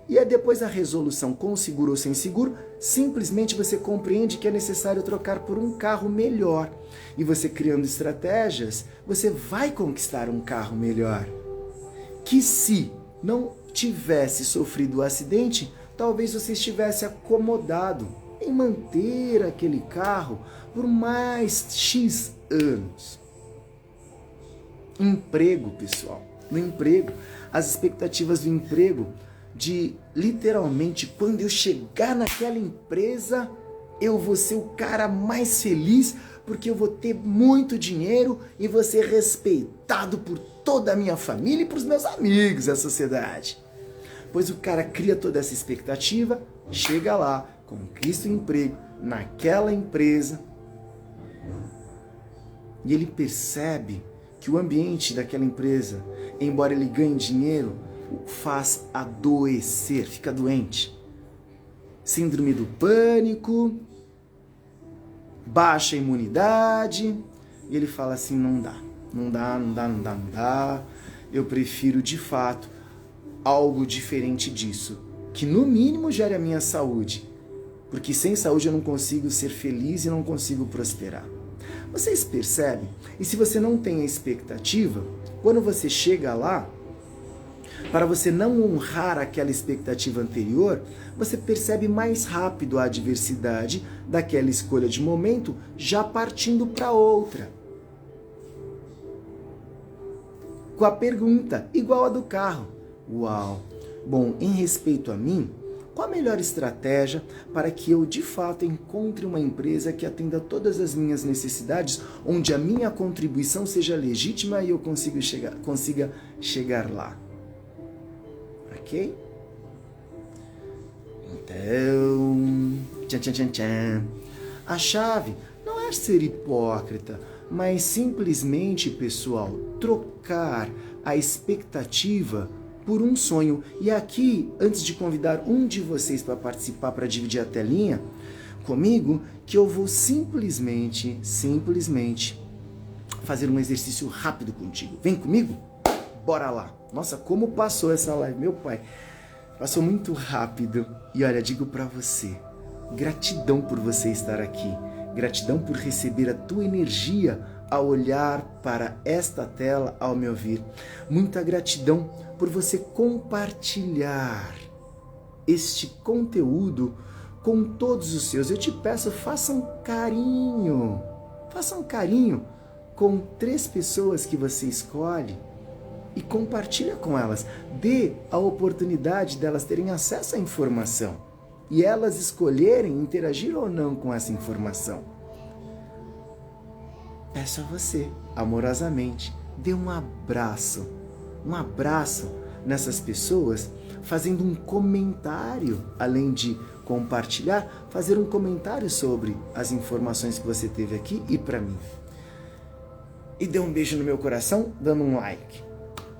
A: E aí depois da resolução com seguro ou sem seguro, simplesmente você compreende que é necessário trocar por um carro melhor. E você criando estratégias, você vai conquistar um carro melhor. Que se não tivesse sofrido o acidente, talvez você estivesse acomodado em manter aquele carro por mais X anos. Emprego, pessoal. No emprego, as expectativas do emprego de literalmente quando eu chegar naquela empresa, eu vou ser o cara mais feliz porque eu vou ter muito dinheiro e vou ser respeitado por toda a minha família e por os meus amigos, a sociedade. Pois o cara cria toda essa expectativa, chega lá, conquista o emprego naquela empresa e ele percebe que o ambiente daquela empresa, embora ele ganhe dinheiro, o faz adoecer, fica doente. Síndrome do pânico, baixa imunidade, e ele fala assim, não dá, eu prefiro de fato algo diferente disso, que no mínimo gere a minha saúde, porque sem saúde eu não consigo ser feliz e não consigo prosperar. Vocês percebem? E se você não tem a expectativa, quando você chega lá, para você não honrar aquela expectativa anterior, você percebe mais rápido a adversidade daquela escolha de momento, já partindo para outra. Com a pergunta, igual a do carro. Uau! Bom, em respeito a mim, qual a melhor estratégia para que eu, de fato, encontre uma empresa que atenda todas as minhas necessidades, onde a minha contribuição seja legítima e eu consiga chegar lá? Ok? Então, a chave não é ser hipócrita, mas simplesmente, pessoal, trocar a expectativa por um sonho. E aqui, antes de convidar um de vocês para participar, para dividir a telinha comigo, que eu vou simplesmente fazer um exercício rápido contigo. Vem comigo? Bora lá! Nossa, como passou essa live, meu pai. Passou muito rápido. E olha, digo para você, gratidão por você estar aqui. Gratidão por receber a tua energia ao olhar para esta tela, ao me ouvir. Muita gratidão por você compartilhar este conteúdo com todos os seus. Eu te peço, faça um carinho com 3 pessoas que você escolhe e compartilha com elas. Dê a oportunidade delas terem acesso à informação e elas escolherem interagir ou não com essa informação. Peço a você, amorosamente, dê um abraço nessas pessoas, fazendo um comentário, além de compartilhar, fazer um comentário sobre as informações que você teve aqui e para mim. E dê um beijo no meu coração, dando um like.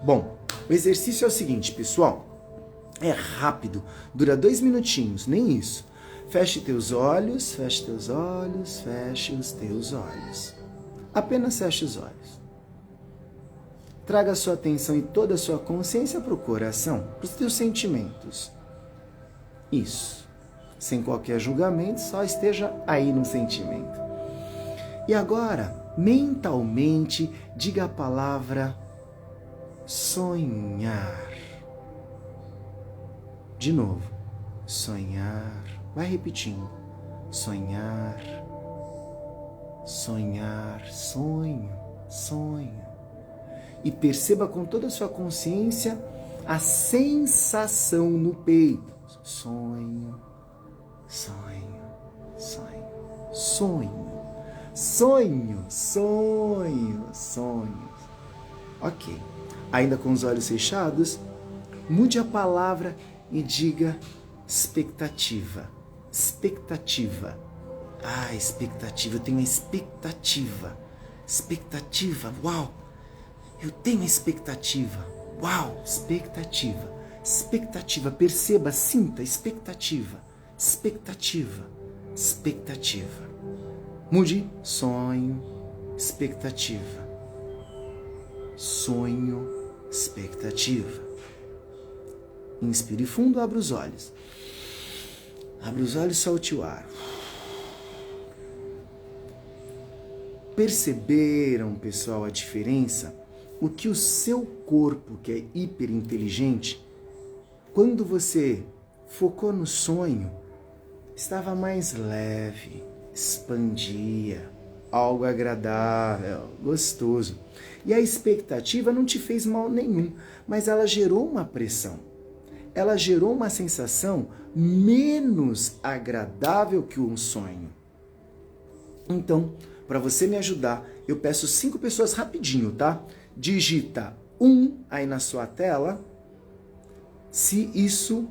A: Bom, o exercício é o seguinte, pessoal. É rápido, dura 2 minutinhos, nem isso. Feche teus olhos, feche teus olhos, feche os teus olhos. Apenas feche os olhos. Traga a sua atenção e toda a sua consciência para o coração, para os teus sentimentos. Isso. Sem qualquer julgamento, só esteja aí no sentimento. E agora, mentalmente, diga a palavra sonhar. De novo. Sonhar. Vai repetindo. Sonhar. Sonhar. Sonho. Sonho. E perceba com toda a sua consciência a sensação no peito. Sonho. Sonho. Sonho. Sonho. Sonho. Sonho. Sonho. Ok. Ainda com os olhos fechados, mude a palavra e diga expectativa. Expectativa. Ah, expectativa. Eu tenho a expectativa. Expectativa. Uau! Eu tenho expectativa. Uau! Expectativa. Expectativa. Perceba, sinta. Expectativa. Expectativa. Expectativa. Mude. Sonho. Expectativa. Sonho. Expectativa. Inspire fundo, abra os olhos. Abra os olhos, solte o ar. Perceberam, pessoal, a diferença? O que o seu corpo, que é hiperinteligente, quando você focou no sonho, estava mais leve, expandia, algo agradável, gostoso. E a expectativa não te fez mal nenhum, mas ela gerou uma pressão. Ela gerou uma sensação menos agradável que um sonho. Então, para você me ajudar, eu peço 5 pessoas rapidinho, tá? Digita 1 aí na sua tela, se isso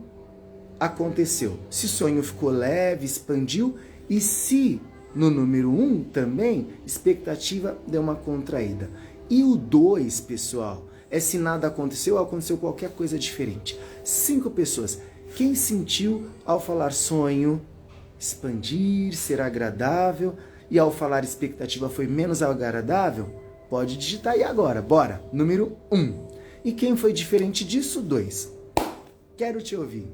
A: aconteceu. Se o sonho ficou leve, expandiu, e se no número 1 também, expectativa deu uma contraída. E o 2, pessoal, é se nada aconteceu ou aconteceu qualquer coisa diferente. 5 pessoas. Quem sentiu ao falar sonho, expandir, ser agradável, e ao falar expectativa foi menos agradável? Pode digitar aí agora. Bora. Número 1. E quem foi diferente disso? 2. Quero te ouvir.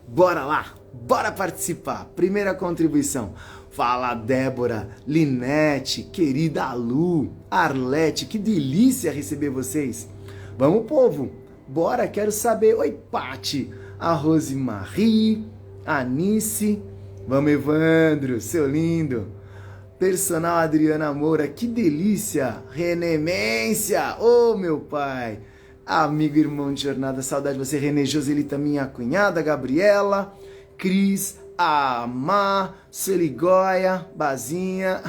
A: Bora lá. Bora participar. Primeira contribuição. Fala, Débora, Linete, querida Lu, Arlete. Que delícia receber vocês. Vamos, povo. Bora, quero saber. Oi, Pati. A Rosemarie, a Anice. Vamos, Evandro, seu lindo. Personal Adriana Moura, que delícia! Renemência, ô meu pai! Amigo, irmão de jornada, saudade de você, Renê Joselita, minha cunhada, Gabriela, Cris, a Má, Celigóia, Bazinha,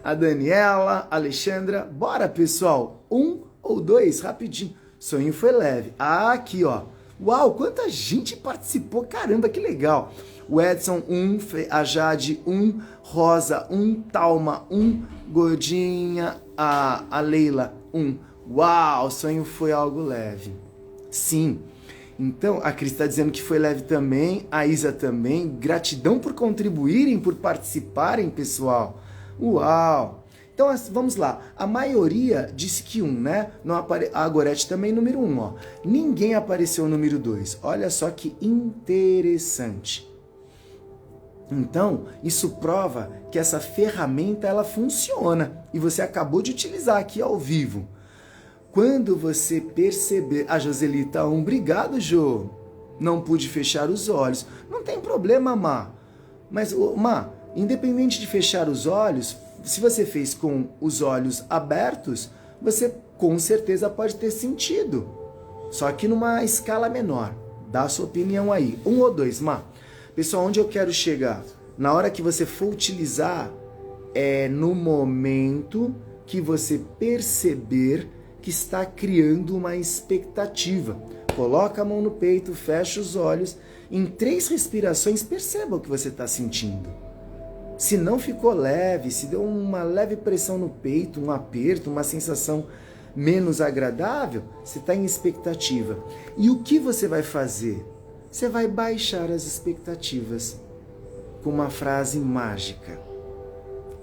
A: a Daniela, Alexandra. Bora, pessoal! 1 ou 2, rapidinho. Sonho foi leve. Ah, aqui, ó. Uau, quanta gente participou, caramba, que legal! O Edson, 1, a Jade, 1, Rosa, 1, Talma, 1, Gordinha, a Leila, 1. Uau, o sonho foi algo leve. Sim. Então, a Cris está dizendo que foi leve também, a Isa também. Gratidão por contribuírem, por participarem, pessoal. Uau! Então, vamos lá. A maioria disse que 1, né? A Gorete também número 1, ó. Ninguém apareceu o número 2. Olha só que interessante. Então, isso prova que essa ferramenta ela funciona e você acabou de utilizar aqui ao vivo. Quando você perceber... A Joselita, obrigado, Jo. Não pude fechar os olhos. Não tem problema, Má. Mas, Má, independente de fechar os olhos, se você fez com os olhos abertos, você com certeza pode ter sentido, só que numa escala menor. Dá a sua opinião aí. 1 ou 2, Má. Pessoal, onde eu quero chegar? Na hora que você for utilizar, é no momento que você perceber que está criando uma expectativa. Coloca a mão no peito, fecha os olhos. Em 3 respirações, perceba o que você está sentindo. Se não ficou leve, se deu uma leve pressão no peito, um aperto, uma sensação menos agradável, você está em expectativa. E o que você vai fazer? Você vai baixar as expectativas com uma frase mágica.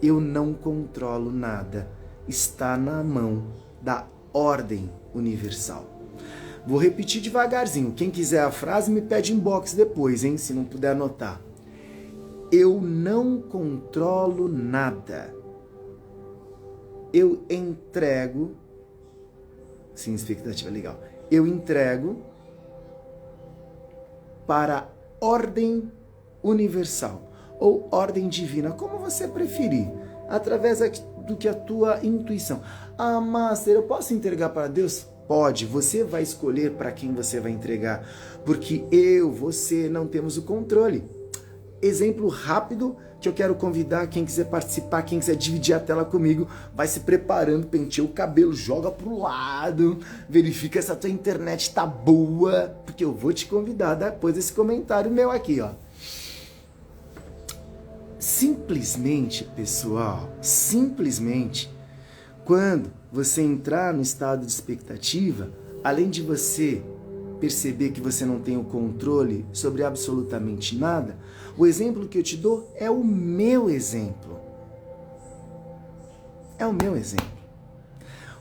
A: Eu não controlo nada. Está na mão da ordem universal. Vou repetir devagarzinho. Quem quiser a frase me pede inbox depois, hein? Se não puder anotar. Eu não controlo nada. Eu entrego. Sim, expectativa, legal. Eu entrego para a ordem universal ou ordem divina, como você preferir, através do que a tua intuição. Ah, Master, eu posso entregar para Deus? Pode, você vai escolher para quem você vai entregar, porque você não temos o controle. Exemplo rápido que eu quero convidar quem quiser participar, quem quiser dividir a tela comigo, vai se preparando, penteia o cabelo, joga pro lado, verifica se a tua internet tá boa, porque eu vou te convidar depois desse comentário meu aqui, ó. Simplesmente, pessoal, quando você entrar no estado de expectativa, além de você perceber que você não tem o controle sobre absolutamente nada, o exemplo que eu te dou é o meu exemplo. É o meu exemplo.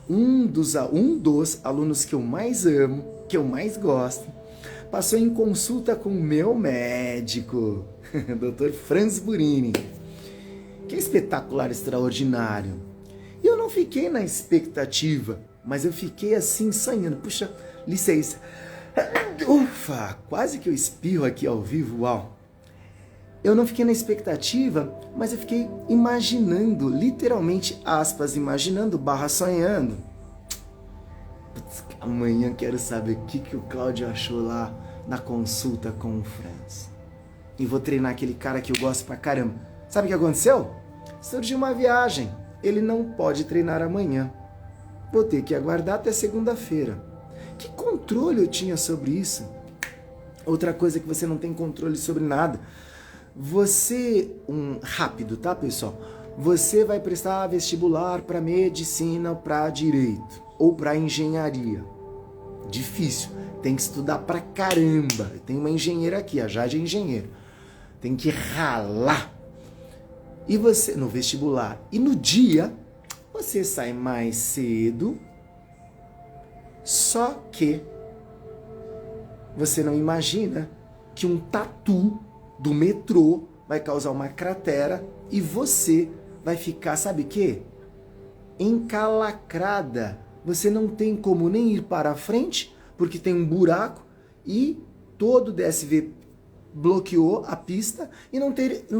A: Um dos alunos que eu mais amo, que eu mais gosto, passou em consulta com o meu médico, Dr. Franz Burini, que é espetacular, extraordinário. E eu não fiquei na expectativa, mas eu fiquei assim, sonhando. Puxa, licença. Ufa, quase que eu espirro aqui ao vivo, uau. Eu não fiquei na expectativa, mas eu fiquei imaginando, literalmente, aspas, imaginando, sonhando. Putz, amanhã quero saber o que o Cláudio achou lá na consulta com o Franz. E vou treinar aquele cara que eu gosto pra caramba. Sabe o que aconteceu? Surgiu uma viagem. Ele não pode treinar amanhã. Vou ter que aguardar até segunda-feira. Que controle eu tinha sobre isso? Outra coisa que você não tem controle sobre nada. Rápido, tá, pessoal? Você vai prestar vestibular para medicina, para direito ou para engenharia. Difícil. Tem que estudar pra caramba. Tem uma engenheira aqui, a Jade é engenheira. Tem que ralar. E você, no vestibular. E no dia, você sai mais cedo. Só que você não imagina que um tatu do metrô vai causar uma cratera e você vai ficar, sabe o quê? Encalacrada. Você não tem como nem ir para a frente, porque tem um buraco e todo o DSV bloqueou a pista e não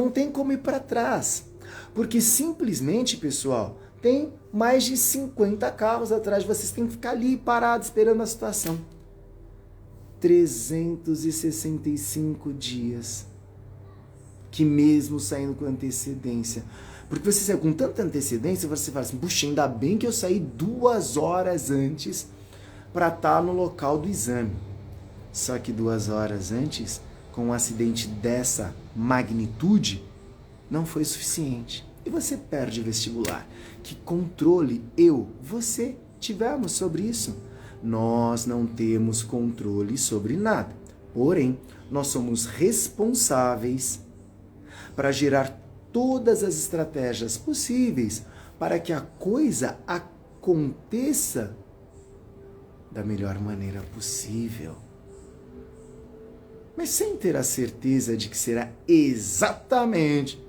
A: tem como ir para trás. Porque simplesmente, pessoal, tem mais de 50 carros atrás de vocês, tem que ficar ali parado esperando a situação. 365 dias. Que mesmo saindo com antecedência. Porque você saiu com tanta antecedência, você fala assim, puxa, ainda bem que eu saí 2 horas antes para estar no local do exame. Só que 2 horas antes, com um acidente dessa magnitude, não foi suficiente. E você perde o vestibular. Que controle você tivemos sobre isso? Nós não temos controle sobre nada. Porém, nós somos responsáveis para gerar todas as estratégias possíveis para que a coisa aconteça da melhor maneira possível. Mas sem ter a certeza de que será exatamente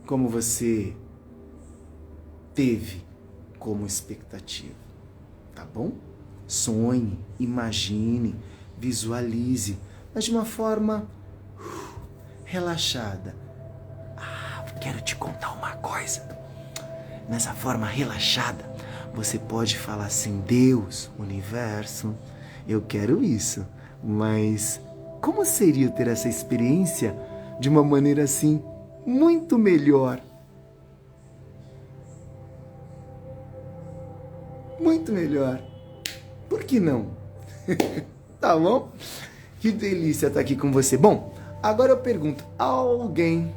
A: como você teve como expectativa. Tá bom? Sonhe, imagine, visualize, mas de uma forma relaxada. Quero te contar uma coisa. Nessa forma relaxada, Você pode falar assim: Deus, universo, eu quero isso, mas como seria ter essa experiência de uma maneira assim muito melhor? Muito melhor. Por que não? Tá bom? Que delícia estar aqui com você. Bom, agora eu pergunto, alguém...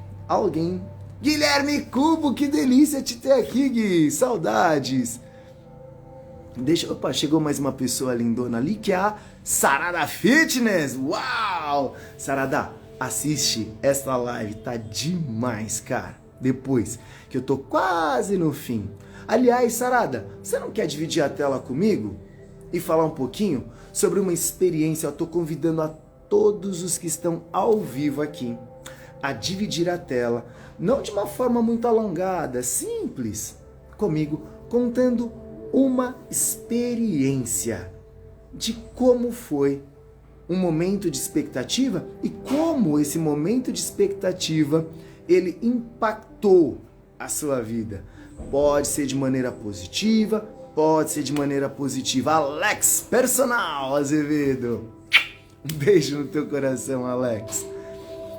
A: Guilherme Cubo, que delícia te ter aqui, Gui. Saudades. Opa, chegou mais uma pessoa lindona ali, que é a Sarada Fitness. Uau! Sarada, assiste esta live, tá demais, cara. Depois, que eu tô quase no fim. Aliás, Sarada, você não quer dividir a tela comigo? E falar um pouquinho sobre uma experiência? Eu tô convidando a todos os que estão ao vivo aqui a dividir a tela, não de uma forma muito alongada, simples, comigo, contando uma experiência de como foi um momento de expectativa e como esse momento de expectativa ele impactou a sua vida. Pode ser de maneira positiva, pode ser de maneira positiva. Alex Personal Azevedo, um beijo no teu coração, Alex.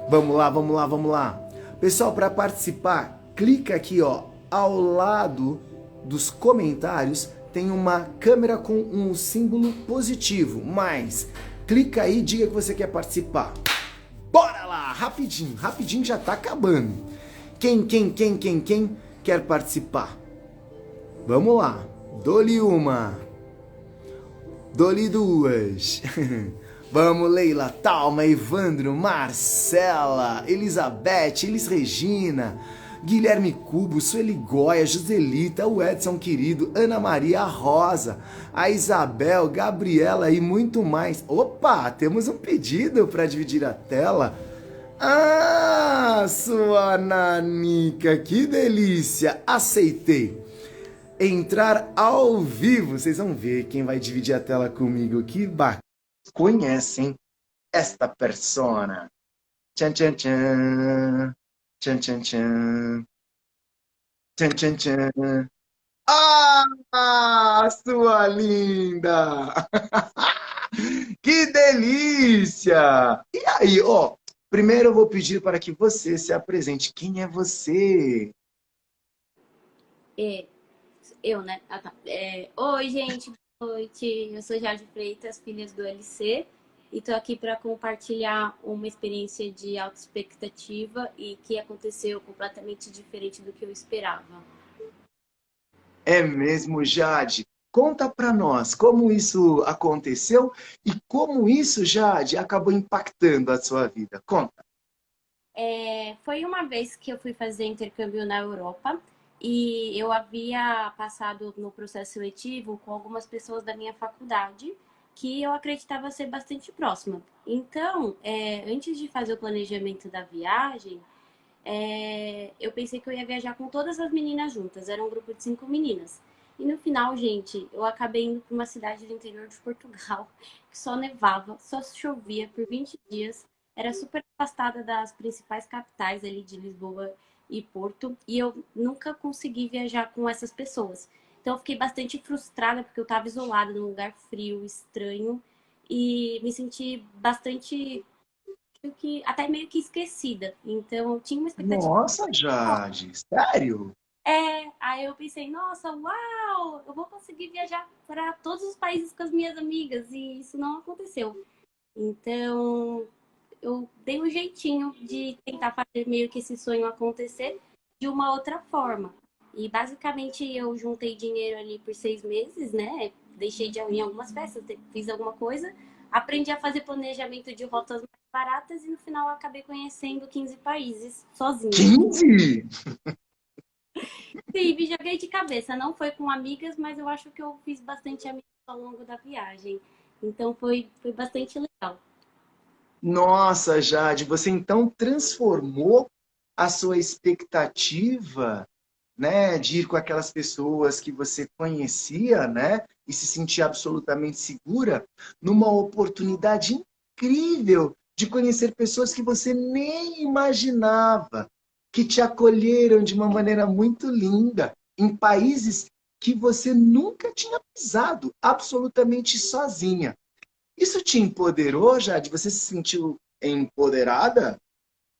A: Vamos lá, vamos lá, vamos lá. Pessoal, para participar, clica aqui, ó, ao lado dos comentários tem uma câmera com um símbolo positivo, mas clica aí e diga que você quer participar. Bora lá, rapidinho, rapidinho, já tá acabando. Quem quer participar? Vamos lá, dou-lhe uma, dou-lhe duas. Vamos, Leila, Talma, Evandro, Marcela, Elizabeth, Elis Regina, Guilherme Cubo, Sueli Goya, Joselita, o Edson querido, Ana Maria Rosa, a Isabel, Gabriela e muito mais. Opa, temos um pedido para dividir a tela. Ah, sua nanica, que delícia! Aceitei. Entrar ao vivo, vocês vão ver quem vai dividir a tela comigo, que bacana. Conhecem esta persona. Tchan, tchan, tchan. Tchan, tchan, tchan. Tchan, tchan, tchan. Ah, sua linda! Que delícia! E aí, ó, primeiro eu vou pedir para que você se apresente. Quem é você?
C: É, eu, né? Ah, tá. Oi, gente, boa noite. Eu sou Jade Freitas, filhas do LC, e tô aqui para compartilhar uma experiência de alta expectativa e que aconteceu completamente diferente do que eu esperava.
A: É mesmo, Jade? Conta para nós como isso aconteceu e como isso, Jade, acabou impactando a sua vida. Conta.
C: Foi uma vez que eu fui fazer intercâmbio na Europa e eu havia passado no processo seletivo com algumas pessoas da minha faculdade que eu acreditava ser bastante próxima. Então, antes de fazer o planejamento da viagem, eu pensei que eu ia viajar com todas as meninas juntas. Era um grupo de 5 meninas. E no final, gente, eu acabei indo para uma cidade do interior de Portugal, que só nevava, só chovia por 20 dias. Era super afastada das principais capitais ali de Lisboa e Porto. E eu nunca consegui viajar com essas pessoas. Então eu fiquei bastante frustrada porque eu estava isolada num lugar frio, estranho. E me senti bastante até meio que esquecida. Então, eu tinha uma expectativa.
A: Nossa, Jade, sério?
C: Aí eu pensei, nossa, uau, eu vou conseguir viajar para todos os países com as minhas amigas, e isso não aconteceu. Então, eu dei um jeitinho de tentar fazer meio que esse sonho acontecer de uma outra forma. E basicamente eu juntei dinheiro ali por 6 meses, né? Deixei de ir em algumas festas, fiz alguma coisa, aprendi a fazer planejamento de rotas mais baratas e no final eu acabei conhecendo 15 países sozinha.
A: 15?
C: Sim, me joguei de cabeça. Não foi com amigas, mas eu acho que eu fiz bastante amigos ao longo da viagem. Então foi bastante legal.
A: Nossa, Jade, você então transformou a sua expectativa, né, de ir com aquelas pessoas que você conhecia, né, e se sentir absolutamente segura, numa oportunidade incrível de conhecer pessoas que você nem imaginava, que te acolheram de uma maneira muito linda, em países que você nunca tinha pisado, absolutamente sozinha. Isso te empoderou, Jade? Você se sentiu empoderada?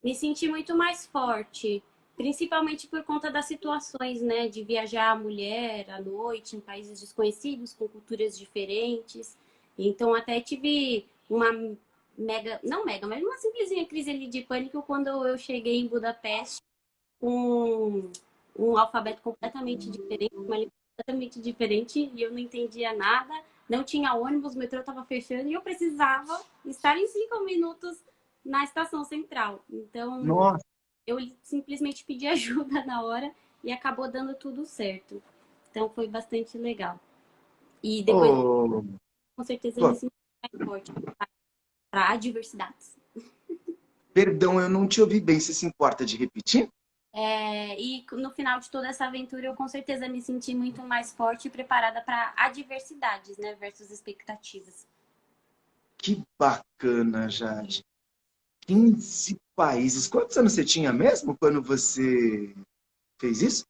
C: Me senti muito mais forte, principalmente por conta das situações, né, de viajar mulher à noite em países desconhecidos, com culturas diferentes. Então, até tive uma mega, não mega, mas uma simplesinha crise ali de pânico quando eu cheguei em Budapeste com um alfabeto completamente diferente, uma língua completamente diferente, e eu não entendia nada. Não tinha ônibus, o metrô estava fechando e eu precisava estar em 5 minutos na estação central. Então,
A: Nossa,
C: eu simplesmente pedi ajuda na hora e acabou dando tudo certo. Então, foi bastante legal. E depois,
A: oh,
C: com certeza, eu me
A: pô,
C: senti mais forte para adversidades.
A: perdão, eu não te ouvi bem. Você se importa de repetir?
C: E no final de toda essa aventura, eu com certeza me senti muito mais forte e preparada para adversidades, né? Versus expectativas.
A: Que bacana, Jade. 15 países. Quantos anos você tinha mesmo quando você fez isso?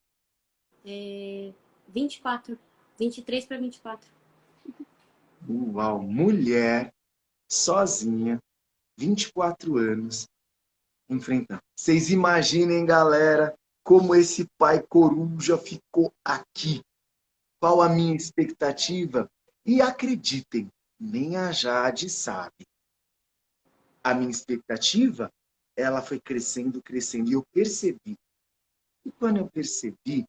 C: 24, 23 para 24.
A: Uau, mulher, sozinha, 24 anos, enfrentando. Vocês imaginem, galera, como esse pai coruja ficou aqui. Qual a minha expectativa? E acreditem, nem a Jade sabe. A minha expectativa, ela foi crescendo, crescendo, e eu percebi. E quando eu percebi,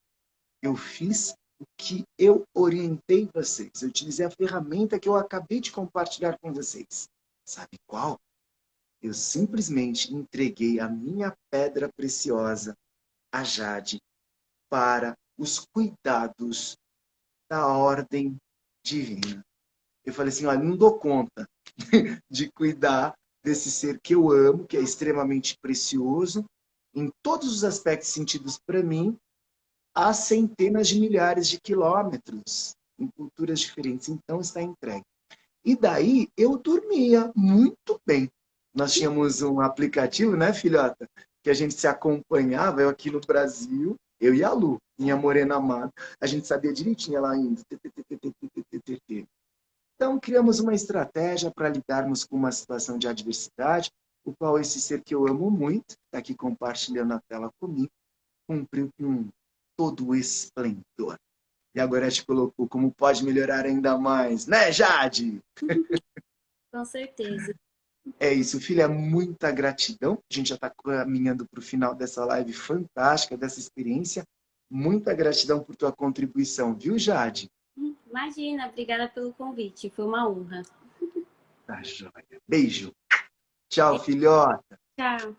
A: eu fiz o que eu orientei vocês. Eu utilizei a ferramenta que eu acabei de compartilhar com vocês. Sabe qual? Eu simplesmente entreguei a minha pedra preciosa, a Jade, para os cuidados da ordem divina. Eu falei assim, olha, não dou conta de cuidar desse ser que eu amo, que é extremamente precioso, em todos os aspectos sentidos para mim, há centenas de milhares de quilômetros, em culturas diferentes. Então está entregue. E daí eu dormia muito bem. Nós tínhamos um aplicativo, né, filhota? Que a gente se acompanhava, eu aqui no Brasil, eu e a Lu, minha morena amada. A gente sabia direitinho ela indo. Então, criamos uma estratégia para lidarmos com uma situação de adversidade, o qual esse ser que eu amo muito, está aqui compartilhando a tela comigo, cumpriu com todo o esplendor. E agora te colocou como pode melhorar ainda mais, né, Jade?
C: Com certeza.
A: É isso, filha, muita gratidão. A gente já está caminhando para o final dessa live fantástica, dessa experiência. Muita gratidão por tua contribuição, viu, Jade?
C: Imagina, obrigada pelo convite. Foi uma honra.
A: Tá joia. Beijo. Tchau, filhota.
C: Tchau.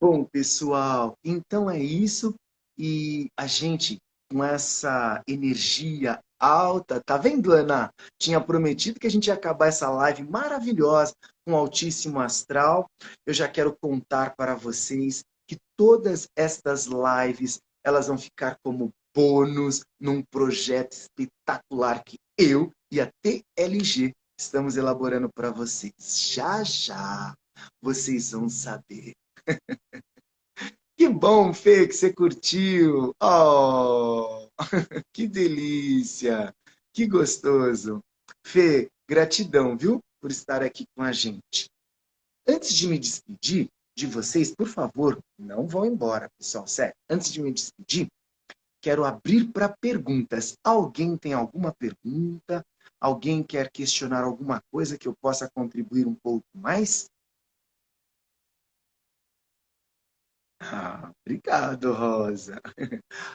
A: Bom, pessoal, então é isso. E a gente, com essa energia alta, tá vendo, Ana? Tinha prometido que a gente ia acabar essa live maravilhosa, com altíssimo astral. Eu já quero contar para vocês que todas estas lives, elas vão ficar como bônus num projeto espetacular que eu e a TLG estamos elaborando para vocês. Já, já, vocês vão saber. Que bom, Fê, que você curtiu. Oh, que delícia. Que gostoso. Fê, gratidão, viu, por estar aqui com a gente. Antes de me despedir de vocês, por favor, não vão embora, pessoal, sério. Antes de me despedir, quero abrir para perguntas. Alguém tem alguma pergunta? Alguém quer questionar alguma coisa que eu possa contribuir um pouco mais? Ah, obrigado, Rosa.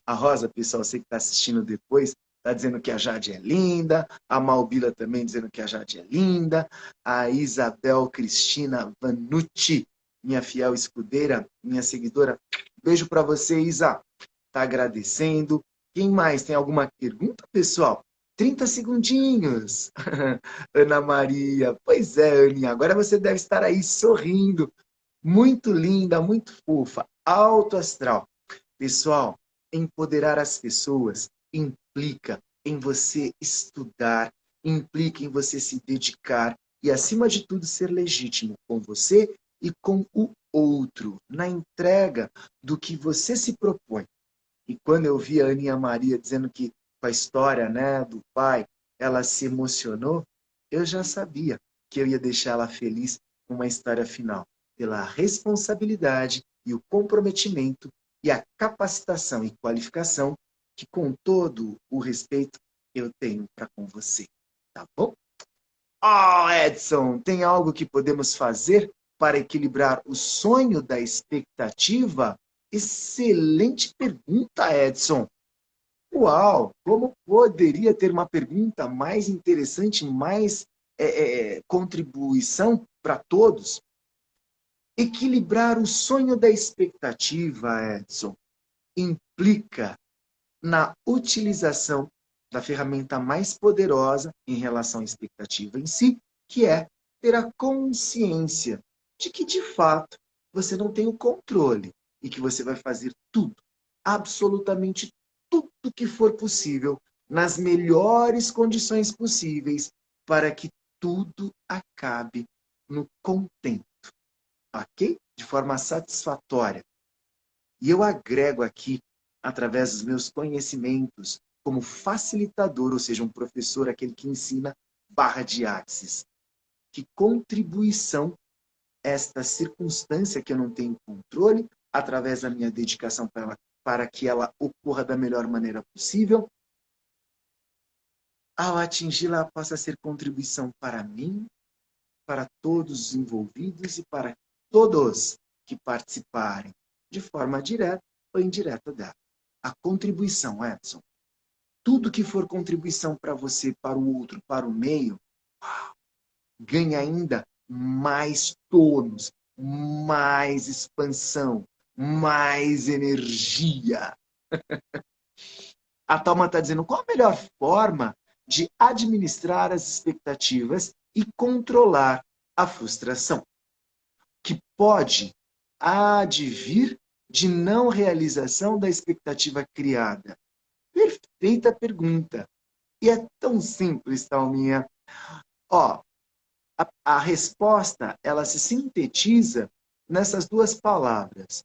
A: A Rosa, pessoal, você que está assistindo depois, está dizendo que a Jade é linda, a Malbila também dizendo que a Jade é linda, a Isabel Cristina Vanucci, minha fiel escudeira, minha seguidora. Beijo para você, Isa. Está agradecendo. Quem mais? Tem alguma pergunta, pessoal? 30 segundinhos. Ana Maria. Pois é, Aninha, agora você deve estar aí sorrindo. Muito linda, muito fofa, alto astral. Pessoal, empoderar as pessoas implica em você estudar, implica em você se dedicar e, acima de tudo, ser legítimo com você e com o outro, na entrega do que você se propõe. E quando eu vi a Aninha Maria dizendo que com a história, né, do pai, ela se emocionou, eu já sabia que eu ia deixar ela feliz com uma história final, pela responsabilidade e o comprometimento e a capacitação e qualificação que, com todo o respeito, eu tenho para com você. Tá bom? Oh, Edson, tem algo que podemos fazer para equilibrar o sonho da expectativa? Excelente pergunta, Edson. Uau, como poderia ter uma pergunta mais interessante, mais contribuição para todos? Equilibrar o sonho da expectativa, Edson, implica na utilização da ferramenta mais poderosa em relação à expectativa em si, que é ter a consciência de que, de fato, você não tem o controle e que você vai fazer tudo, absolutamente tudo que for possível, nas melhores condições possíveis, para que tudo acabe no contento, ok? De forma satisfatória. E eu agrego aqui, através dos meus conhecimentos, como facilitador, ou seja, um professor, aquele que ensina barra de axis. Que contribuição esta circunstância que eu não tenho controle, através da minha dedicação para que ela ocorra da melhor maneira possível, ao atingi-la possa ser contribuição para mim, para todos os envolvidos e para todos que participarem, de forma direta ou indireta dela. A contribuição, Edson. Tudo que for contribuição para você, para o outro, para o meio, ganha ainda mais tônus, mais expansão, mais energia. A Thalma está dizendo, qual a melhor forma de administrar as expectativas e controlar a frustração, que pode advir de não realização da expectativa criada? Perfeita pergunta. E é tão simples, Thalminha. Ó, a resposta, ela se sintetiza nessas duas palavras.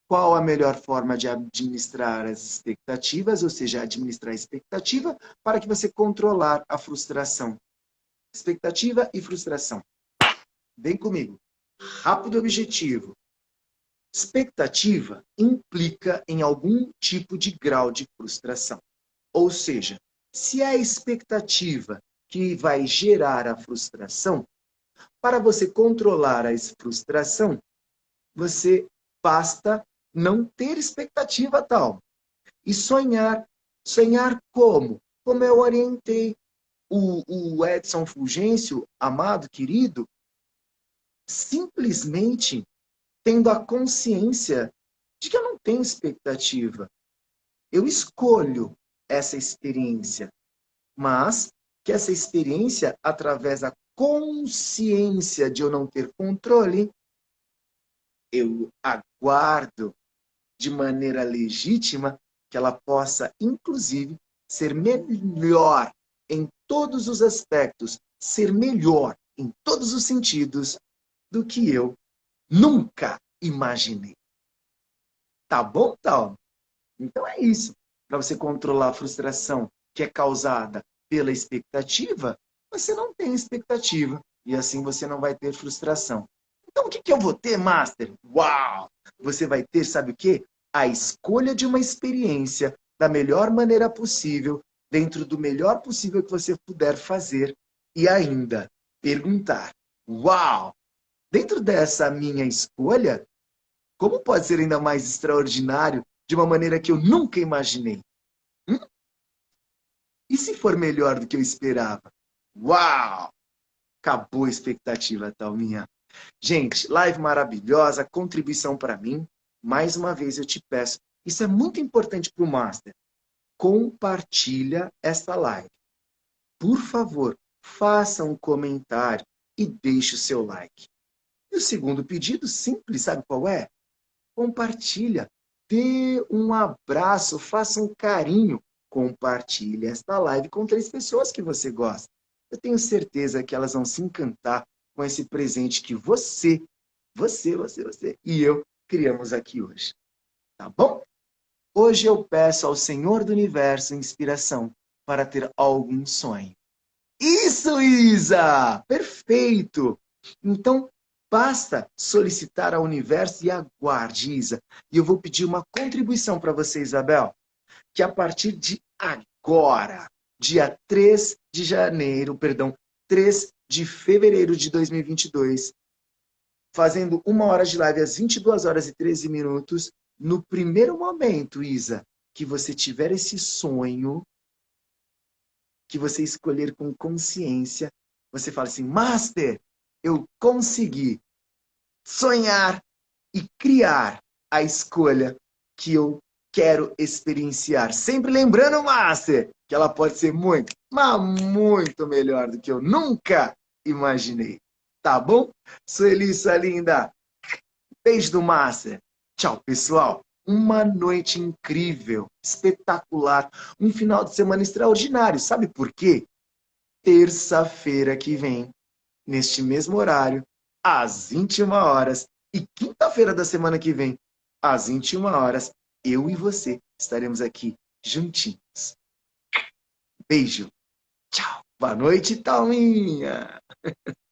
A: Qual a melhor forma de administrar as expectativas, ou seja, administrar a expectativa, para que você controlar a frustração? Expectativa e frustração. Vem comigo. Rápido e objetivo. Expectativa implica em algum tipo de grau de frustração. Ou seja, se é a expectativa que vai gerar a frustração, para você controlar a frustração, você basta não ter expectativa tal. E sonhar. Sonhar como? Como eu orientei o Edson Fulgêncio, amado, querido, simplesmente tendo a consciência de que eu não tenho expectativa. Eu escolho essa experiência, mas que essa experiência, através da consciência de eu não ter controle, eu aguardo de maneira legítima que ela possa, inclusive, ser melhor em todos os aspectos, ser melhor em todos os sentidos do que eu nunca imaginei. Tá bom, tal? Então é isso. Para você controlar a frustração que é causada pela expectativa, você não tem expectativa. E assim você não vai ter frustração. Então o que eu vou ter, Master? Uau! Você vai ter, sabe o quê? A escolha de uma experiência da melhor maneira possível, dentro do melhor possível que você puder fazer. E ainda perguntar, uau! Dentro dessa minha escolha, como pode ser ainda mais extraordinário de uma maneira que eu nunca imaginei? E se for melhor do que eu esperava? Uau! Acabou a expectativa, Thalminha. Gente, live maravilhosa, contribuição para mim. Mais uma vez eu te peço, isso é muito importante para o Master. Compartilha esta live. Por favor, faça um comentário e deixe o seu like. E o segundo pedido, simples, sabe qual é? Compartilha, dê um abraço, faça um carinho. Compartilhe esta live com 3 pessoas que você gosta. Eu tenho certeza que elas vão se encantar com esse presente que você e eu criamos aqui hoje. Tá bom? Hoje eu peço ao Senhor do Universo inspiração para ter algum sonho. Isso, Isa! Perfeito! Então, basta solicitar ao universo e aguarde, Isa. E eu vou pedir uma contribuição para você, Isabel, que a partir de agora, dia 3 de janeiro, perdão, 3 de fevereiro de 2022, fazendo 1 hora de live às 22 horas e 13 minutos, no primeiro momento, Isa, que você tiver esse sonho, que você escolher com consciência, você fala assim, Master, eu consegui sonhar e criar a escolha que eu quero experienciar. Sempre lembrando, Master, que ela pode ser muito, mas muito melhor do que eu nunca imaginei. Tá bom? Sueli, sua linda. Beijo do Master. Tchau, pessoal. Uma noite incrível, espetacular, um final de semana extraordinário. Sabe por quê? Terça-feira que vem, neste mesmo horário, às 21 horas, e quinta-feira da semana que vem, às 21 horas, eu e você estaremos aqui juntinhos. Beijo. Tchau. Boa noite, Thalminha.